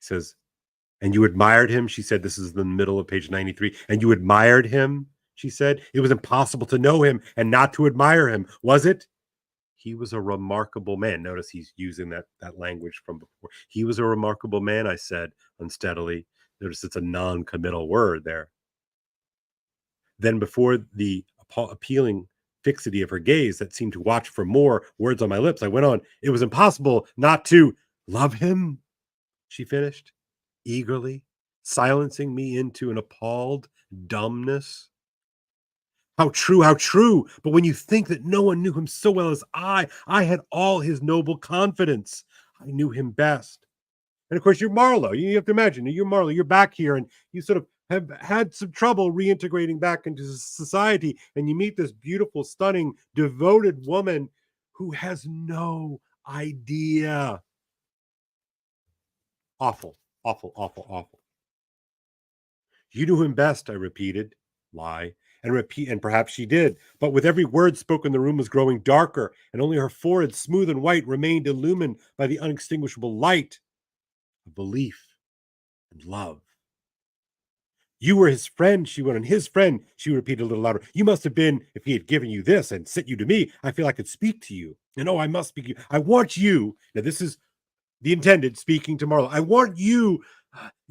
He says, and you admired him? She said, this is the middle of page 93. And you admired him? She said, it was impossible to know him and not to admire him, was it? He was a remarkable man. Notice he's using that language from before. He was a remarkable man, I said unsteadily. Notice it's a non-committal word there. Then before the appealing fixity of her gaze that seemed to watch for more words on my lips, I went on, it was impossible not to love him, she finished eagerly, silencing me into an appalled dumbness. How true, how true. But when you think that no one knew him so well as I had all his noble confidence. I knew him best. And of course, you're Marlow. You have to imagine, you're Marlow. You're back here and you sort of have had some trouble reintegrating back into society. And you meet this beautiful, stunning, devoted woman who has no idea. Awful, awful, awful, awful. You knew him best, I repeated. Lie. And perhaps she did. But with every word spoken, the room was growing darker, and only her forehead, smooth and white, remained illumined by the unextinguishable light of belief and love. You were his friend, she went on. His friend, she repeated a little louder. You must have been, if he had given you this and sent you to me, I feel I could speak to you. And oh, I must speak to you. I want you. Now, this is the intended speaking to Marlow. I want you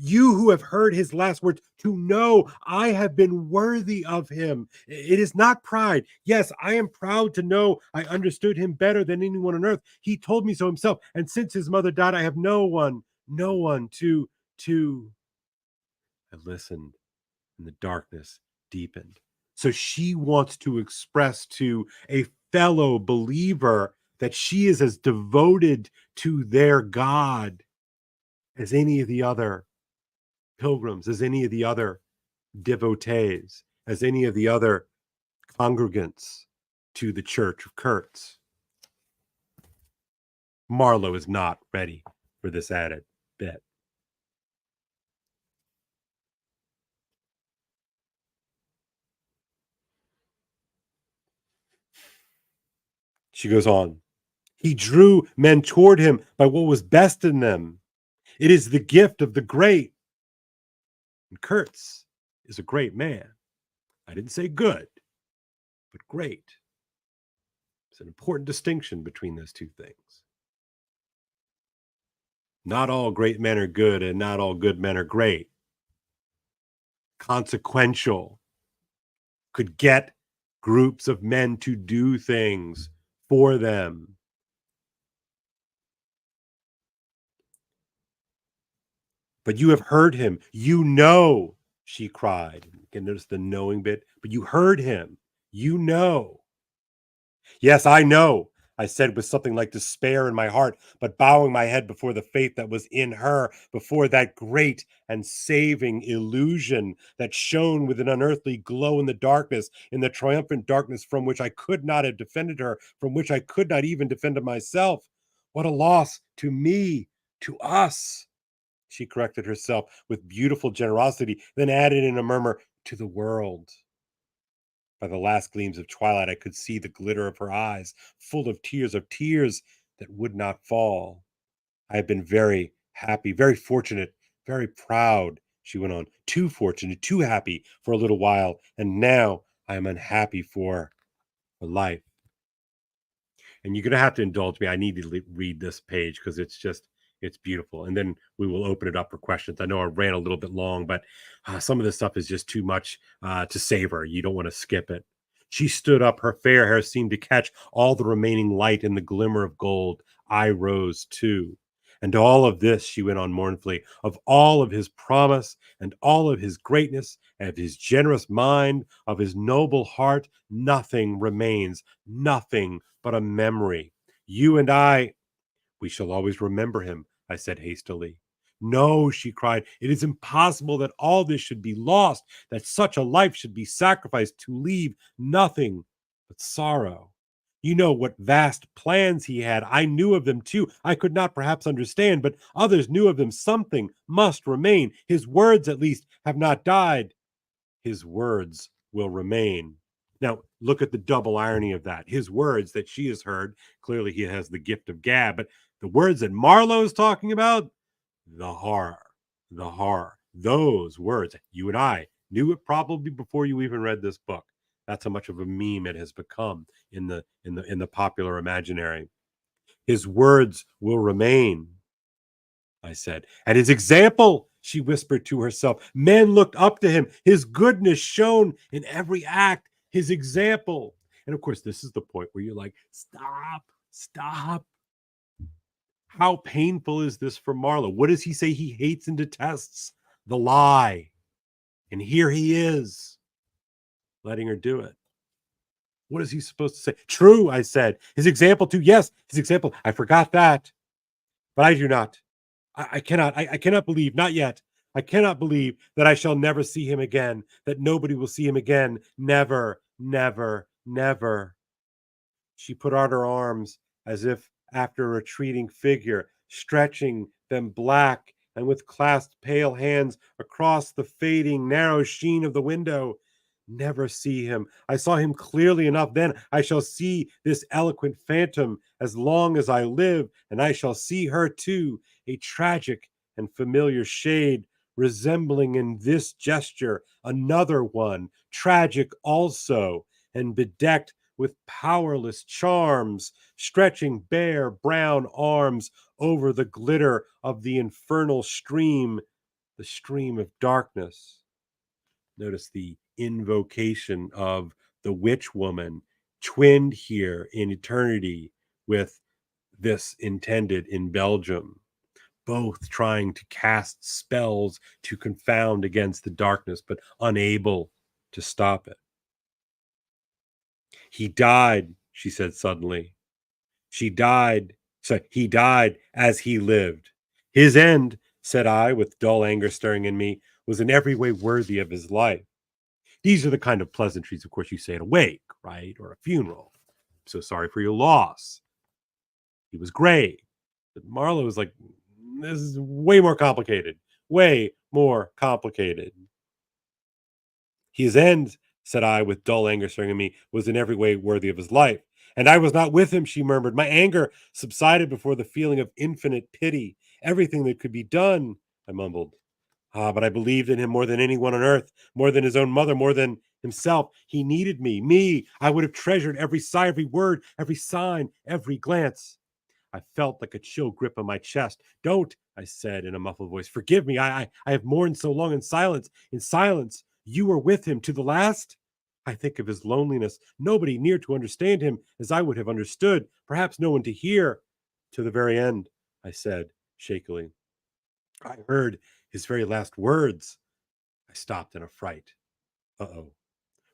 who have heard his last words, to know I have been worthy of him. It is not pride. Yes, I am proud to know I understood him better than anyone on earth. He told me so himself. And since his mother died, I have no one to. I listened, and the darkness deepened. So she wants to express to a fellow believer that she is as devoted to their God as any of the other pilgrims, as any of the other devotees, as any of the other congregants to the Church of Kurtz. Marlow is not ready for this added bit. She goes on. He drew men toward him by what was best in them. It is the gift of the great. And Kurtz is a great man. I didn't say good, but great. It's an important distinction between those two things. Not all great men are good, and not all good men are great. Consequential. Could get groups of men to do things for them. But you have heard him. You know, she cried. Again, notice the knowing bit. But you heard him. You know. Yes, I know, I said with something like despair in my heart, but bowing my head before the faith that was in her, before that great and saving illusion that shone with an unearthly glow in the darkness, in the triumphant darkness from which I could not have defended her, from which I could not even defend myself. What a loss to me, to us. She corrected herself with beautiful generosity, then added in a murmur, to the world. By the last gleams of twilight, I could see the glitter of her eyes, full of tears that would not fall. I have been very happy, very fortunate, very proud, she went on. Too fortunate, too happy for a little while, and now I am unhappy for life. And you're going to have to indulge me. I need to read this page because it's beautiful. And then we will open it up for questions. I know I ran a little bit long, but some of this stuff is just too much to savor. You don't want to skip it. She stood up. Her fair hair seemed to catch all the remaining light in the glimmer of gold. I rose too. And all of this, she went on mournfully, of all of his promise and all of his greatness, of his generous mind, of his noble heart, nothing remains, nothing but a memory. You and I, we shall always remember him, I said hastily. No, she cried, it is impossible that all this should be lost, that such a life should be sacrificed to leave nothing but sorrow. You know what vast plans he had. I knew of them too. I could not perhaps understand, but others knew of them. Something must remain. His words, at least, have not died. His words will remain. Now, look at the double irony of that. His words that she has heard, clearly he has the gift of gab, but the words that Marlow is talking about, the horror, the horror. Those words, you and I knew it probably before you even read this book. That's how much of a meme it has become in the popular imaginary. His words will remain, I said. And his example, she whispered to herself. Men looked up to him. His goodness shone in every act. His example. And of course, this is the point where you're like, stop, stop. How painful is this for Marlow? What does he say he hates and detests? The lie. And here he is, letting her do it. What is he supposed to say? True, I said. His example, too. Yes, his example. I forgot that. But I do not. I cannot. I cannot believe, not yet. I cannot believe that I shall never see him again, that nobody will see him again. Never, never, never. She put out her arms as if after a retreating figure, stretching them black and with clasped pale hands across the fading narrow sheen of the window. Never see him. I saw him clearly enough then. I shall see this eloquent phantom as long as I live, and I shall see her too, a tragic and familiar shade, resembling in this gesture another one, tragic also, and bedecked with powerless charms, stretching bare brown arms over the glitter of the infernal stream, the stream of darkness. Notice the invocation of the witch woman, twinned here in eternity with this intended in Belgium, both trying to cast spells to confound against the darkness, but unable to stop it. He died, she said suddenly. He died as he lived. His end, said I, with dull anger stirring in me, was in every way worthy of his life. These are the kind of pleasantries, of course, you say at a wake, right? Or a funeral. I'm so sorry for your loss. He was great. But Marlowe was like, this is way more complicated. Way more complicated. His end, said I, with dull anger stirring in me, was in every way worthy of his life. And I was not with him, she murmured. My anger subsided before the feeling of infinite pity. Everything that could be done, I mumbled. Ah, but I believed in him more than anyone on earth, more than his own mother, more than himself. He needed me, me. I would have treasured every sigh, every word, every sign, every glance. I felt like a chill grip on my chest. Don't, I said in a muffled voice. Forgive me. I have mourned so long in silence. In silence. You were with him to the last? I think of his loneliness. Nobody near to understand him as I would have understood. Perhaps no one to hear. To the very end, I said shakily. I heard His very last words. I stopped in a fright. Uh-oh.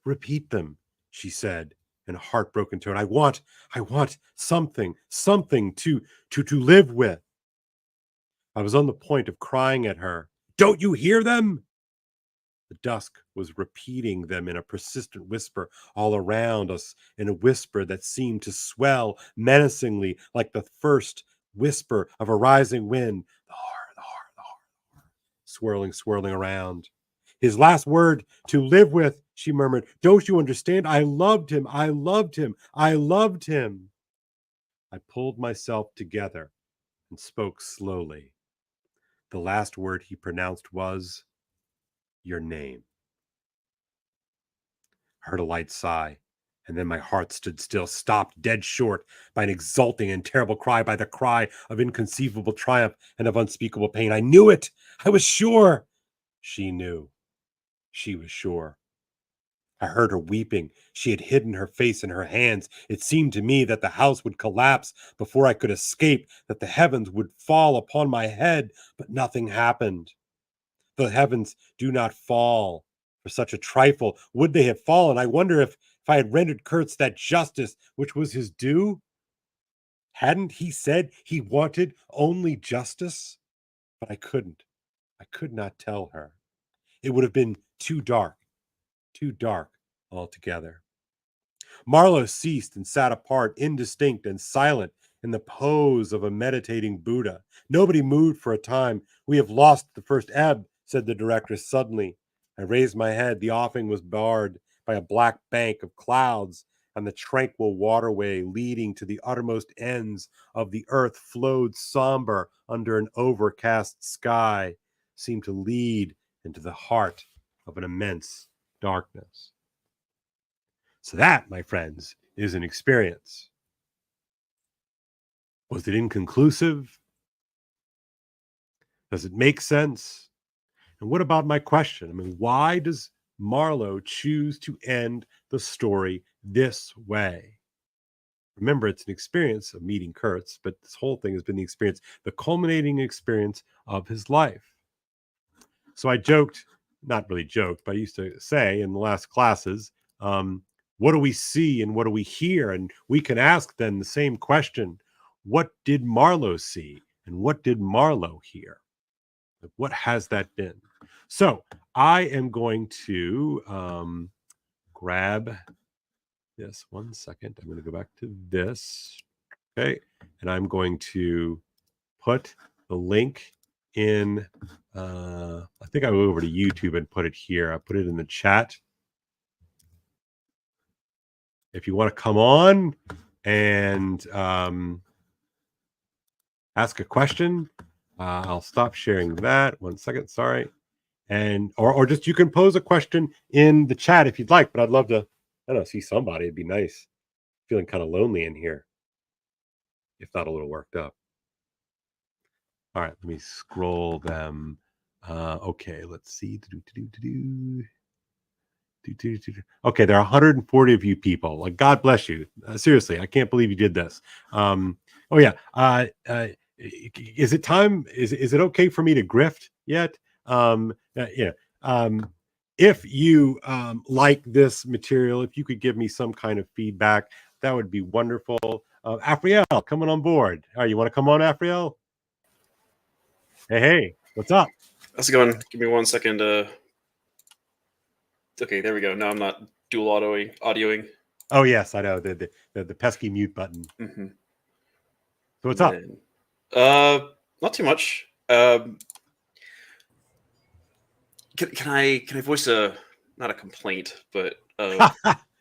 Repeat them, she said in a heartbroken tone. I want something to live with. I was on the point of crying at her. Don't you hear them? The dusk was repeating them in a persistent whisper all around us, in a whisper that seemed to swell menacingly like the first whisper of a rising wind. The horror, the horror, the horror, swirling around. His last word, to live with, she murmured. Don't you understand? I loved him. I loved him. I loved him. I pulled myself together and spoke slowly. The last word he pronounced was, your name. I heard a light sigh, and then my heart stood still, stopped dead short by an exulting and terrible cry, by the cry of inconceivable triumph and of unspeakable pain. I knew it. I was sure. She knew. She was sure. I heard her weeping. She had hidden her face in her hands. It seemed to me that the house would collapse before I could escape, that the heavens would fall upon my head, but nothing happened. The heavens do not fall for such a trifle. Would they have fallen? I wonder if I had rendered Kurtz that justice which was his due. Hadn't he said he wanted only justice? But I couldn't. I could not tell her. It would have been too dark altogether. Marlow ceased and sat apart, indistinct and silent, in the pose of a meditating Buddha. Nobody moved for a time. We have lost the first ebb, said the directress suddenly. I raised my head. The offing was barred by a black bank of clouds, and the tranquil waterway leading to the uttermost ends of the earth flowed somber under an overcast sky, seemed to lead into the heart of an immense darkness. So that, my friends, is an experience. Was it inconclusive? Does it make sense? And what about my question? I mean, why does Marlow choose to end the story this way? Remember, it's an experience of meeting Kurtz, but this whole thing has been the experience, the culminating experience of his life. So I joked, not really joked, but I used to say in the last classes, what do we see and what do we hear? And we can ask then the same question. What did Marlow see and what did Marlow hear? What has that been? So I am going to grab this 1 second. I'm going to go back to this. Okay. And I'm going to put the link in. I think I go over to YouTube and put it here. I put it in the chat. If you want to come on and ask a question, I'll stop sharing that. 1 second, sorry. And or just you can pose a question in the chat if you'd like, but I'd love to, I don't know, see somebody. It'd be nice. Feeling kind of lonely in here, if not a little worked up. All right, let me scroll them. Okay, let's see. Okay, there are 140 of you people. Like, God bless you. Seriously, I can't believe you did this. Oh yeah. Is it time? Is it okay for me to grift yet? Yeah. If you like this material, if you could give me some kind of feedback, that would be wonderful. Afriel, coming on board. All right, you want to come on, Afriel? Hey, what's up? How's it going? Give me 1 second. Okay, there we go. Now I'm not dual audioing. Oh yes, I know the pesky mute button. Mm-hmm. So what's up? Not too much. Can I voice not a complaint, but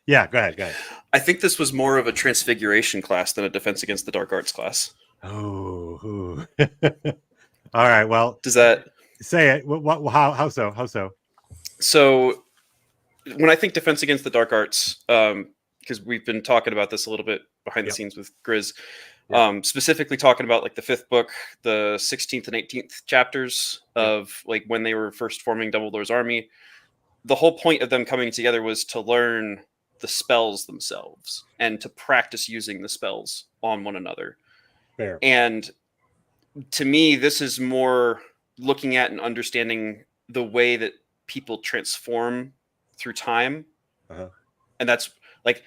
yeah, go ahead. I think this was more of a transfiguration class than a defense against the dark arts class. Oh. All right. Well, does that say it? What? How so? How so? So, when I think defense against the dark arts, because we've been talking about this a little bit behind the scenes with Grizz, specifically talking about like the 5th book, the 16th and 18th chapters of like when they were first forming Dumbledore's army. The whole point of them coming together was to learn the spells themselves and to practice using the spells on one another. Fair. And to me, this is more looking at and understanding the way that people transform through time. And that's like,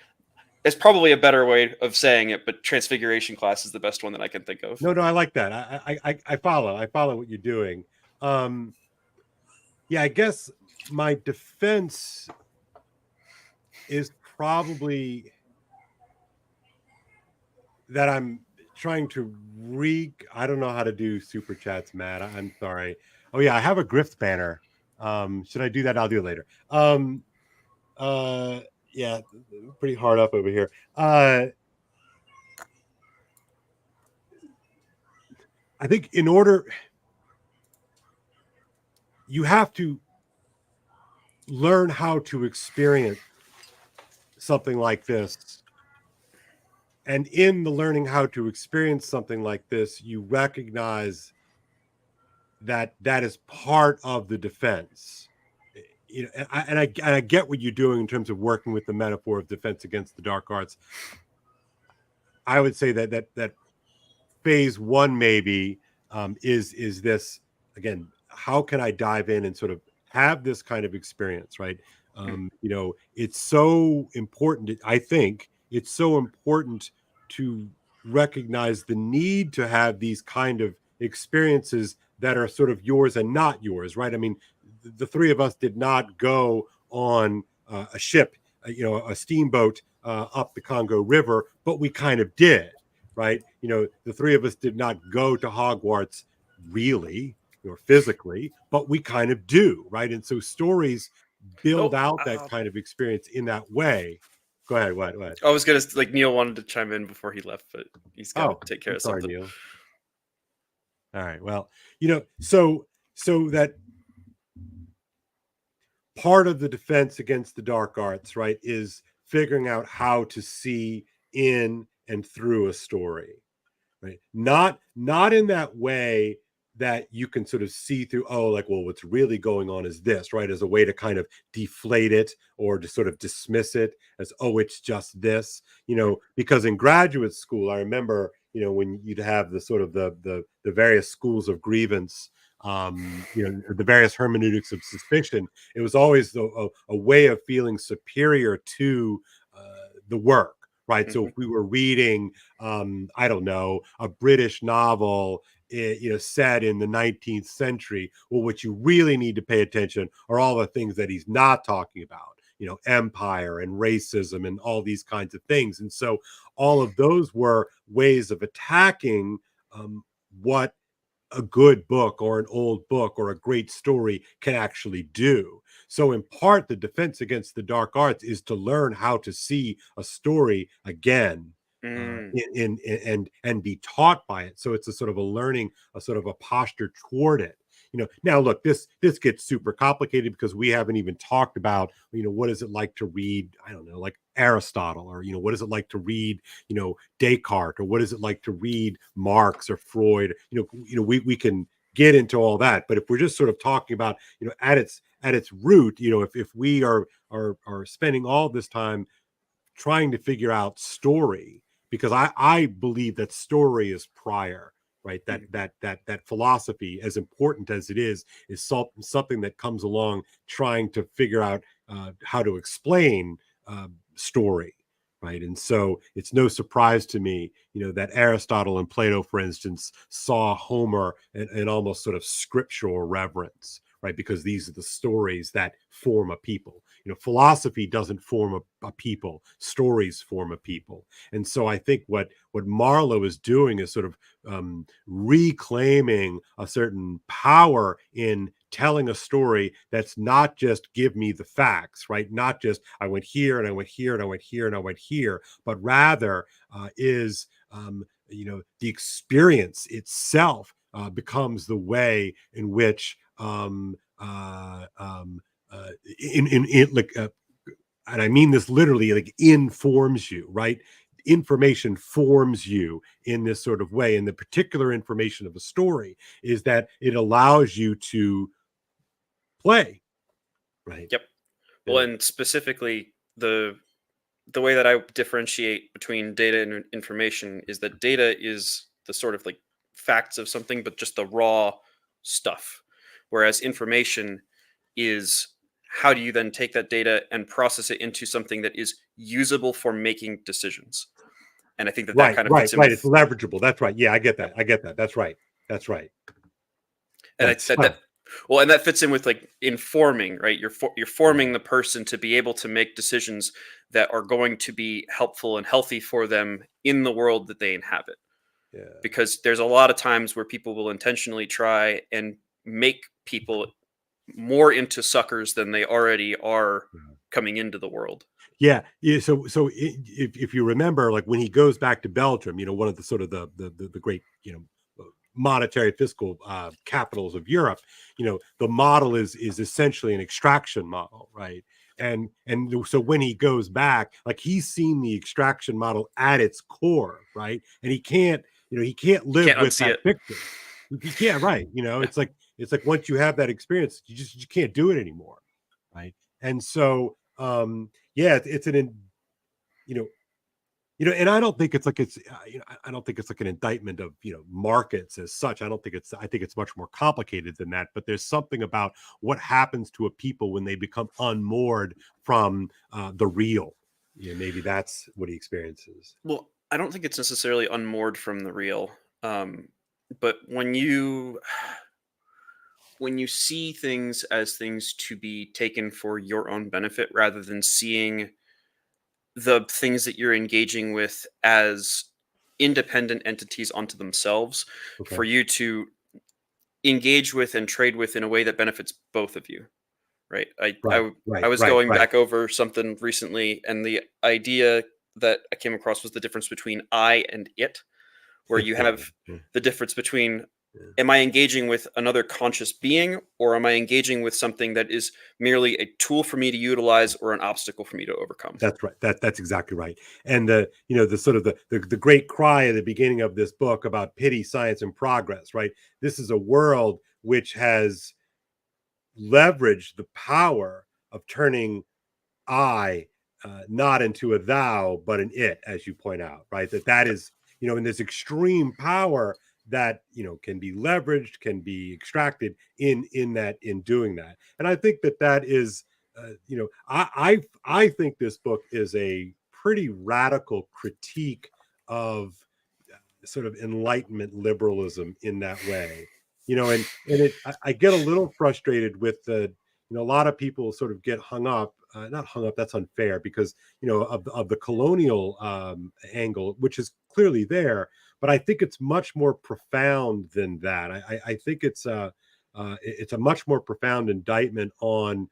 it's probably a better way of saying it, but transfiguration class is the best one that I can think of. No, I like that. I follow what you're doing. Yeah, I guess my defense is probably that I'm trying to I don't know how to do super chats, Matt. I'm sorry. Oh yeah, I have a grift banner. Should I do that? I'll do it later. Yeah, pretty hard up over here. I think in order, you have to learn how to experience something like this. And in the learning how to experience something like this, you recognize that that is part of the defense. You know, and I get what you're doing in terms of working with the metaphor of defense against the dark arts. I would say that phase one maybe is this again. How can I dive in and sort of have this kind of experience, right? You know, it's so important. I think it's so important to recognize the need to have these kind of experiences that are sort of yours and not yours, right? I mean, the three of us did not go on a ship, you know, a steamboat up the Congo River, but we kind of did, right? You know, the three of us did not go to Hogwarts really or physically, but we kind of do, right? And so stories build out that kind of experience in that way. Go ahead. What? I was gonna like Neil wanted to chime in before he left, but he's got to take care of something. Neil. All right. Well, you know, so that part of the defense against the dark arts, right, is figuring out how to see in and through a story, right? Not in that way that you can sort of see through, oh, like, well, what's really going on is this, right? As a way to kind of deflate it or to sort of dismiss it as, oh, it's just this, you know, because in graduate school, I remember, you know, when you'd have the sort of the various schools of grievance, you know, the various hermeneutics of suspicion, it was always a way of feeling superior to the work, right? So if we were reading, I don't know, a British novel, you know, set in the 19th century, well, what you really need to pay attention are all the things that he's not talking about, you know, empire and racism and all these kinds of things. And so all of those were ways of attacking what a good book or an old book or a great story can actually do. So in part, the defense against the dark arts is to learn how to see a story again and be taught by it. So it's a sort of a learning, a sort of a posture toward it. You know, now look, this gets super complicated because we haven't even talked about, you know, what is it like to read, I don't know, like Aristotle, or, you know, what is it like to read, you know, Descartes, or what is it like to read Marx or Freud? You know, we can get into all that, but if we're just sort of talking about, you know, at its root, you know, if we are spending all this time trying to figure out story, because I believe that story is prior, right? That philosophy, as important as it is something that comes along trying to figure out how to explain story, right? And so it's no surprise to me, you know, that Aristotle and Plato, for instance, saw Homer in almost sort of scriptural reverence, right? Because these are the stories that form a people. You know, philosophy doesn't form a people; stories form a people. And so I think what Marlow is doing is sort of reclaiming a certain power in telling a story that's not just give me the facts, right? Not just I went here and I went here and I went here and I went here, but rather is you know, the experience itself becomes the way in which in like and I mean this literally, like informs you, right? Information forms you in this sort of way, and the particular information of a story is that it allows you to play, right? Yep. Well, and specifically the way that I differentiate between data and information is that data is the sort of like facts of something, but just the raw stuff. whereas information is how do you then take that data and process it into something that is usable for making decisions. And I think that Right, kind of right, fits in right. with, It's leverageable. That's right. Yeah, I get yep. that. I get that. That's right. That's right. And That's and that fits in with like informing, right? You're forming the person to be able to make decisions that are going to be helpful and healthy for them in the world that they inhabit. yeah. Because there's a lot of times where people will intentionally try and make people more into suckers than they already are coming into the world. Yeah, yeah. So if you remember, like when he goes back to Belgium, one of the sort of the great monetary fiscal capitals of Europe, the model is essentially an extraction model, right? And so when he goes back, like he's seen the extraction model at its core, right? And he can't You live can't with unsee that it. picture. He can't, right? Yeah. It's like once you have that experience, you can't do it anymore, right? And so yeah, it's you know and I don't think I don't think it's like an indictment of markets as such. I think it's much more complicated than that. But there's something about what happens to a people when they become unmoored from the real. Maybe that's what he experiences. Well, I don't think it's necessarily unmoored from the real. But when you see things as things to be taken for your own benefit rather than seeing the things that you're engaging with as independent entities unto themselves Okay. for you to engage with and trade with in a way that benefits both of you, right? I Right. I, I Right. was Right. going Right. back over something recently, and the idea that I came across was the difference between I and it, where you have Yeah. the difference between, Yeah. am I engaging with another conscious being, or am I engaging with something that is merely a tool for me to utilize or an obstacle for me to overcome? That's right. That's exactly right. And the sort of the great cry at the beginning of this book about pity, science, and progress, right? This is a world which has leveraged the power of turning I not into a thou, but an it, as you point out, right? That Yep. is, in this extreme power that can be leveraged, can be extracted in doing that. And I think that is, I think this book is a pretty radical critique of sort of enlightenment liberalism in that way. I get a little frustrated with a lot of people sort of get hung up, not hung up, that's unfair, because of the colonial angle, which is clearly there, but I think it's much more profound than that. I think it's a much more profound indictment on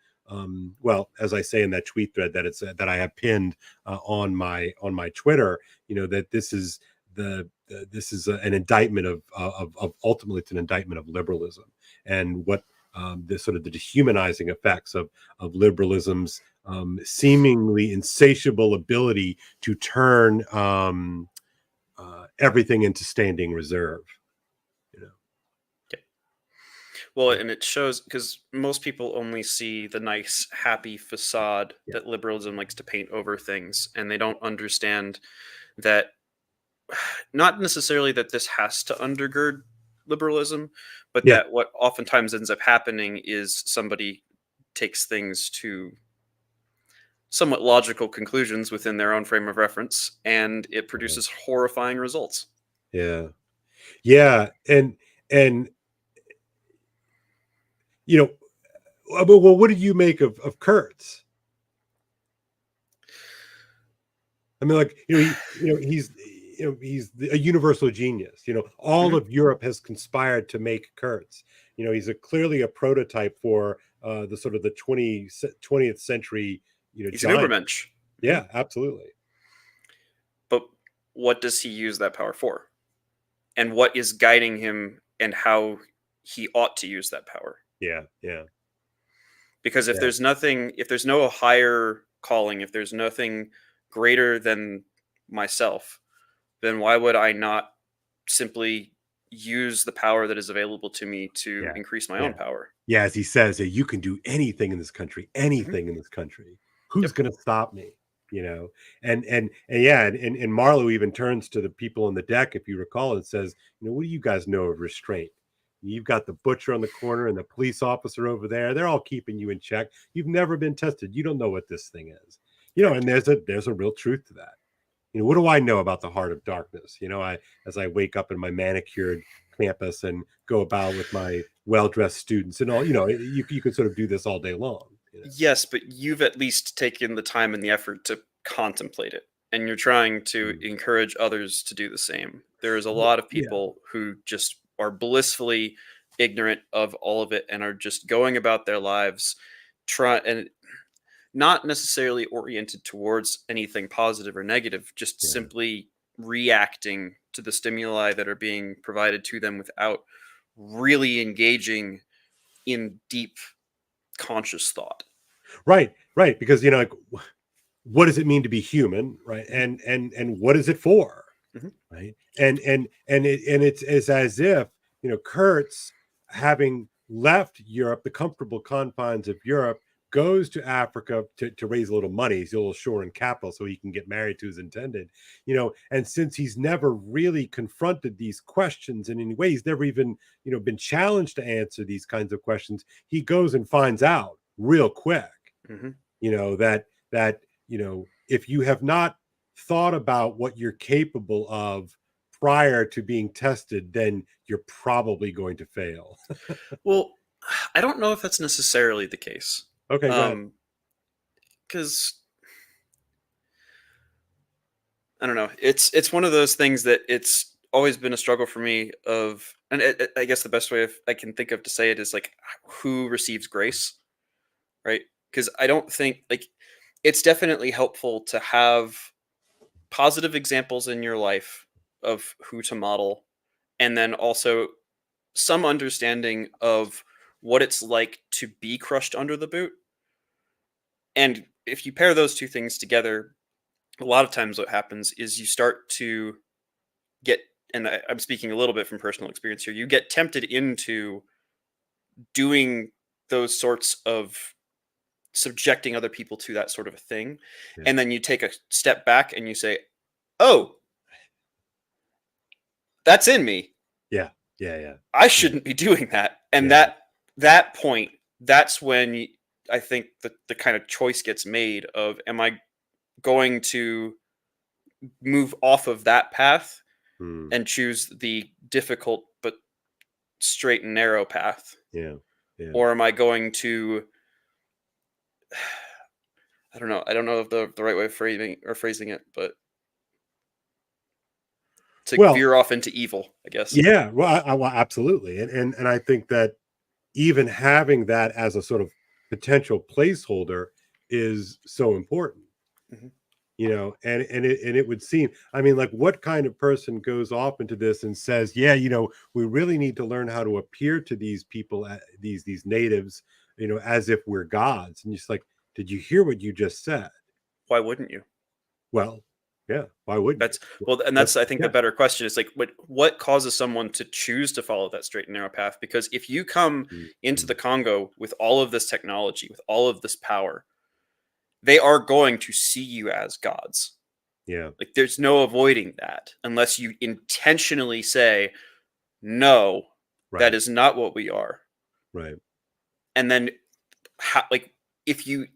well, as I say in that tweet thread that I have pinned on my Twitter, that this is an indictment of ultimately it's an indictment of liberalism and what the sort of the dehumanizing effects of liberalism's seemingly insatiable ability to turn everything into standing reserve. You know, Well, and it shows because most people only see the nice, happy facade yeah, that liberalism likes to paint over things, and they don't understand that not necessarily that this has to undergird liberalism, but yeah, that what oftentimes ends up happening is somebody takes things to somewhat logical conclusions within their own frame of reference, and it produces horrifying results. yeah, yeah, and you know, well, what did you make of Kurtz? I mean, like he's a universal genius. All Mhm. of Europe has conspired to make Kurtz. He's clearly a prototype for the sort of the 20th century. He's an Giant. Ubermensch. Mhm. Yeah, absolutely. But what does he use that power for? And what is guiding him and how he ought to use that power? Yeah, yeah, Because if yeah, there's nothing, if there's no higher calling, if there's nothing greater than myself, then why would I not simply use the power that is available to me to yeah, increase my own yeah, power? yeah. As he says, you can do anything in this country. Mhm. Anything in this country. Who's Yep. going to stop me? And yeah, and Marlow even turns to the people on the deck, if you recall, and says, "What do you guys know of restraint? You've got the butcher on the corner and the police officer over there. They're all keeping you in check. You've never been tested. You don't know what this thing is. And there's a real truth to that. What do I know about the heart of darkness? As I wake up in my manicured campus and go about with my well-dressed students and all, you can sort of do this all day long. Yes, but you've at least taken the time and the effort to contemplate it, and you're trying to encourage others to do the same. There's a lot of people who just are blissfully ignorant of all of it and are just going about their lives and not necessarily oriented towards anything positive or negative, just simply reacting to the stimuli that are being provided to them without really engaging in deep conscious thought. Right. Because, what does it mean to be human? Right. And what is it for? Mm-hmm. Right. And it's as if, Kurtz, having left Europe, the comfortable confines of Europe, goes to Africa to raise a little money. He's a little short in capital so he can get married to his intended, and since he's never really confronted these questions in any way, he's never even, been challenged to answer these kinds of questions. He goes and finds out real quick, that if you have not thought about what you're capable of prior to being tested, then you're probably going to fail. Well, I don't know if that's necessarily the case. Okay, because I don't know. It's one of those things that it's always been a struggle for me and I guess the best way I can think of to say it is like who receives grace, right? Because I don't think it's definitely helpful to have positive examples in your life of who to model, and then also some understanding of what it's like to be crushed under the boot. And if you pair those two things together, a lot of times what happens is you start to get, and I'm speaking a little bit from personal experience here, you get tempted into doing those sorts of subjecting other people to that sort of a thing. Yeah. And then you take a step back and you say, oh, that's in me. Yeah. I shouldn't be doing that. And that point, that's when I think the kind of choice gets made of, am I going to move off of that path and choose the difficult but straight and narrow path? Yeah. Or am I going to, I don't know if the right way of phrasing it, but to veer off into evil, I guess. Yeah, well, absolutely. And I think that even having that as a sort of potential placeholder is so important. Mm-hmm. And it would seem, I mean, like, what kind of person goes off into this and says, yeah, we really need to learn how to appear to these people, these natives, as if we're gods. And just like, did you hear what you just said? Why wouldn't you? Well, yeah, why wouldn't that's I think the better question is like, what causes someone to choose to follow that straight and narrow path? Because if you come into the Congo with all of this technology, with all of this power, they are going to see you as gods. Yeah. Like, there's no avoiding that unless you intentionally say, no, that is not what we are. Right. And then if you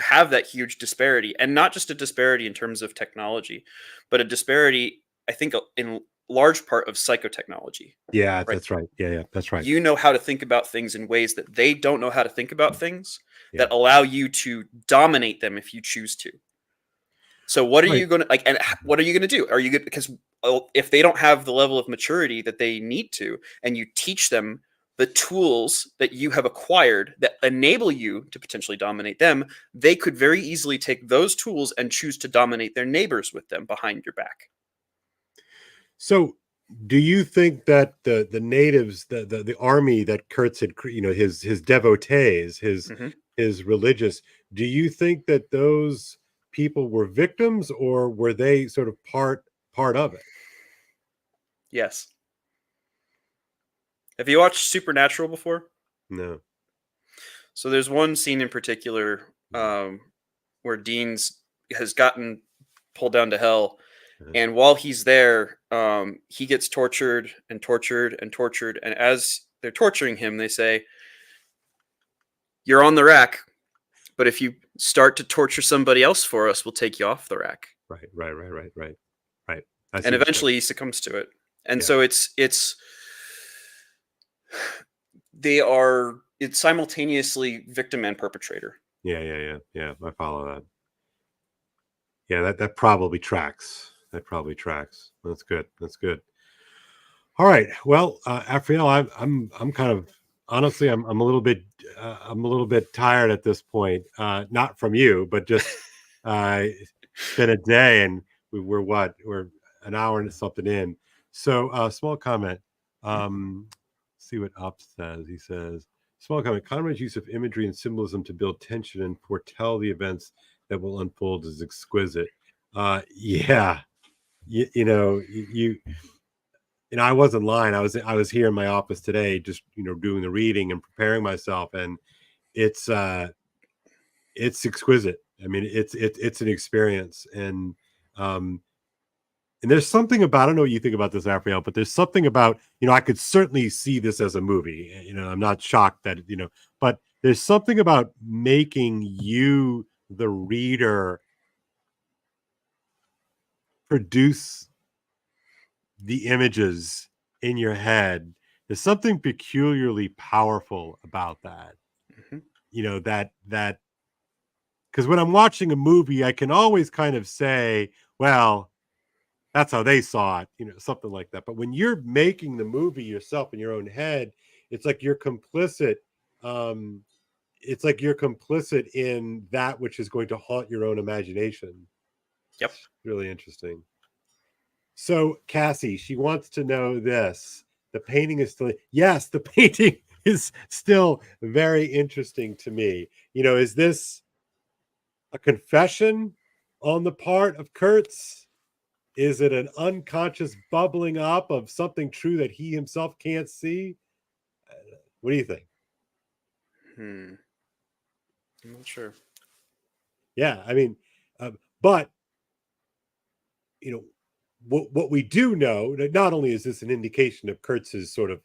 have that huge disparity, and not just a disparity in terms of technology, but a disparity, I think, in large part of psychotechnology. Yeah, right? That's right. Yeah, that's right. You know how to think about things in ways that they don't know how to think about things, that allow you to dominate them if you choose to. So what are you going to and what are you going to do? Are you good? Because if they don't have the level of maturity that they need to, and you teach them the tools that you have acquired that enable you to potentially dominate them, they could very easily take those tools and choose to dominate their neighbors with them behind your back. So do you think that the natives, the army that Kurtz had, his devotees, his religious, do you think that those people were victims, or were they sort of part of it? Yes. Have you watched Supernatural before? No. So there's one scene in particular where Dean's has gotten pulled down to hell, and while he's there, he gets tortured and tortured and tortured, and as they're torturing him, they say, "You're on the rack, but if you start to torture somebody else for us, we'll take you off the rack." Right. And eventually he succumbs to it. And Yeah. so it's simultaneously victim and perpetrator. Yeah. I follow that. Yeah, that probably tracks. That's good. All right. Well, Afriel, I'm kind of honestly, I'm a little bit tired at this point. Not from you, but just it's been a day, and we're an hour and something in. So, small comment. See what Up says. He says, small comment. Conrad's use of imagery and symbolism to build tension and foretell the events that will unfold is exquisite. Yeah, you I wasn't lying. I was here in my office today, just doing the reading and preparing myself, and it's exquisite. I mean, it's an experience, and there's something about, I don't know what you think about this, Raphael, but there's something about, I could certainly see this as a movie. I'm not shocked that but there's something about making you, the reader, produce the images in your head. There's something peculiarly powerful about that. Mm-hmm. That because when I'm watching a movie, I can always kind of say, well, that's how they saw it, something like that. But when you're making the movie yourself in your own head, it's like you're complicit. It's like you're complicit in that which is going to haunt your own imagination. Yep. It's really interesting. So Cassie, she wants to know this. The painting is still, yes, the painting is still very interesting to me. Is this a confession on the part of Kurtz? Is it an unconscious bubbling up of something true that he himself can't see? What do you think? I'm not sure. Yeah, I mean, but what we do know, that not only is this an indication of Kurtz's sort of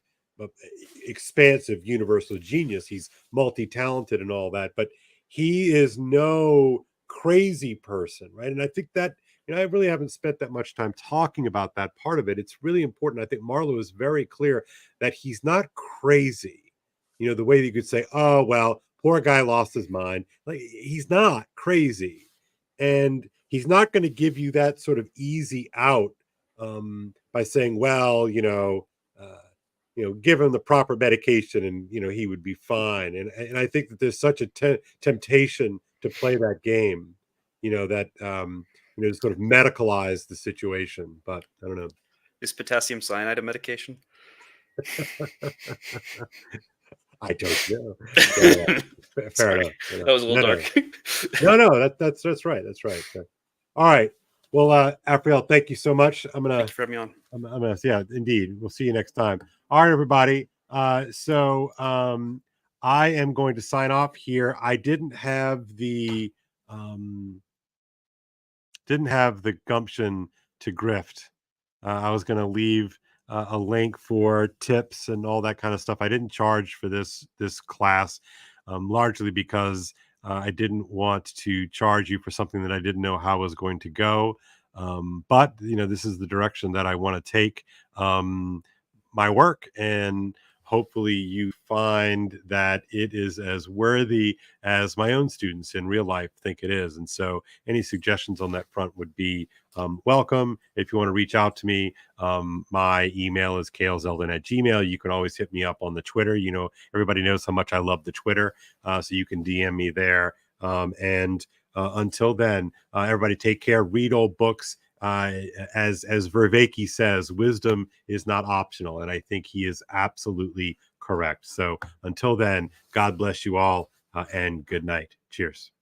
expansive universal genius, he's multi-talented and all that, but he is no crazy person, right? And I think that I really haven't spent that much time talking about that part of it. It's really important. I think Marlow is very clear that he's not crazy. The way that you could say, oh, well, poor guy lost his mind. Like, he's not crazy. And he's not going to give you that sort of easy out by saying, well, give him the proper medication and, he would be fine. And I think that there's such a temptation to play that game, that, to sort of medicalize the situation. But I don't know. Is potassium cyanide a medication? I don't know. Fair enough. That was a little dark. No, that's right. That's right. All right. Well, Afriel, thank you so much. Thank you for having me on. I'm gonna, yeah, indeed. We'll see you next time. All right, everybody. So I am going to sign off here. I didn't have the gumption to grift. I was going to leave a link for tips and all that kind of stuff. I didn't charge for this class, largely because I didn't want to charge you for something that I didn't know how it was going to go. But this is the direction that I want to take my work, and hopefully you find that it is as worthy as my own students in real life think it is. And so any suggestions on that front would be welcome. If you want to reach out to me, my email is klzeldin@gmail.com. You can always hit me up on the Twitter. Everybody knows how much I love the Twitter, so you can DM me there. And until then, everybody take care, read old books. As Vervaeke says, wisdom is not optional, and I think he is absolutely correct. So until then, God bless you all, and good night. Cheers.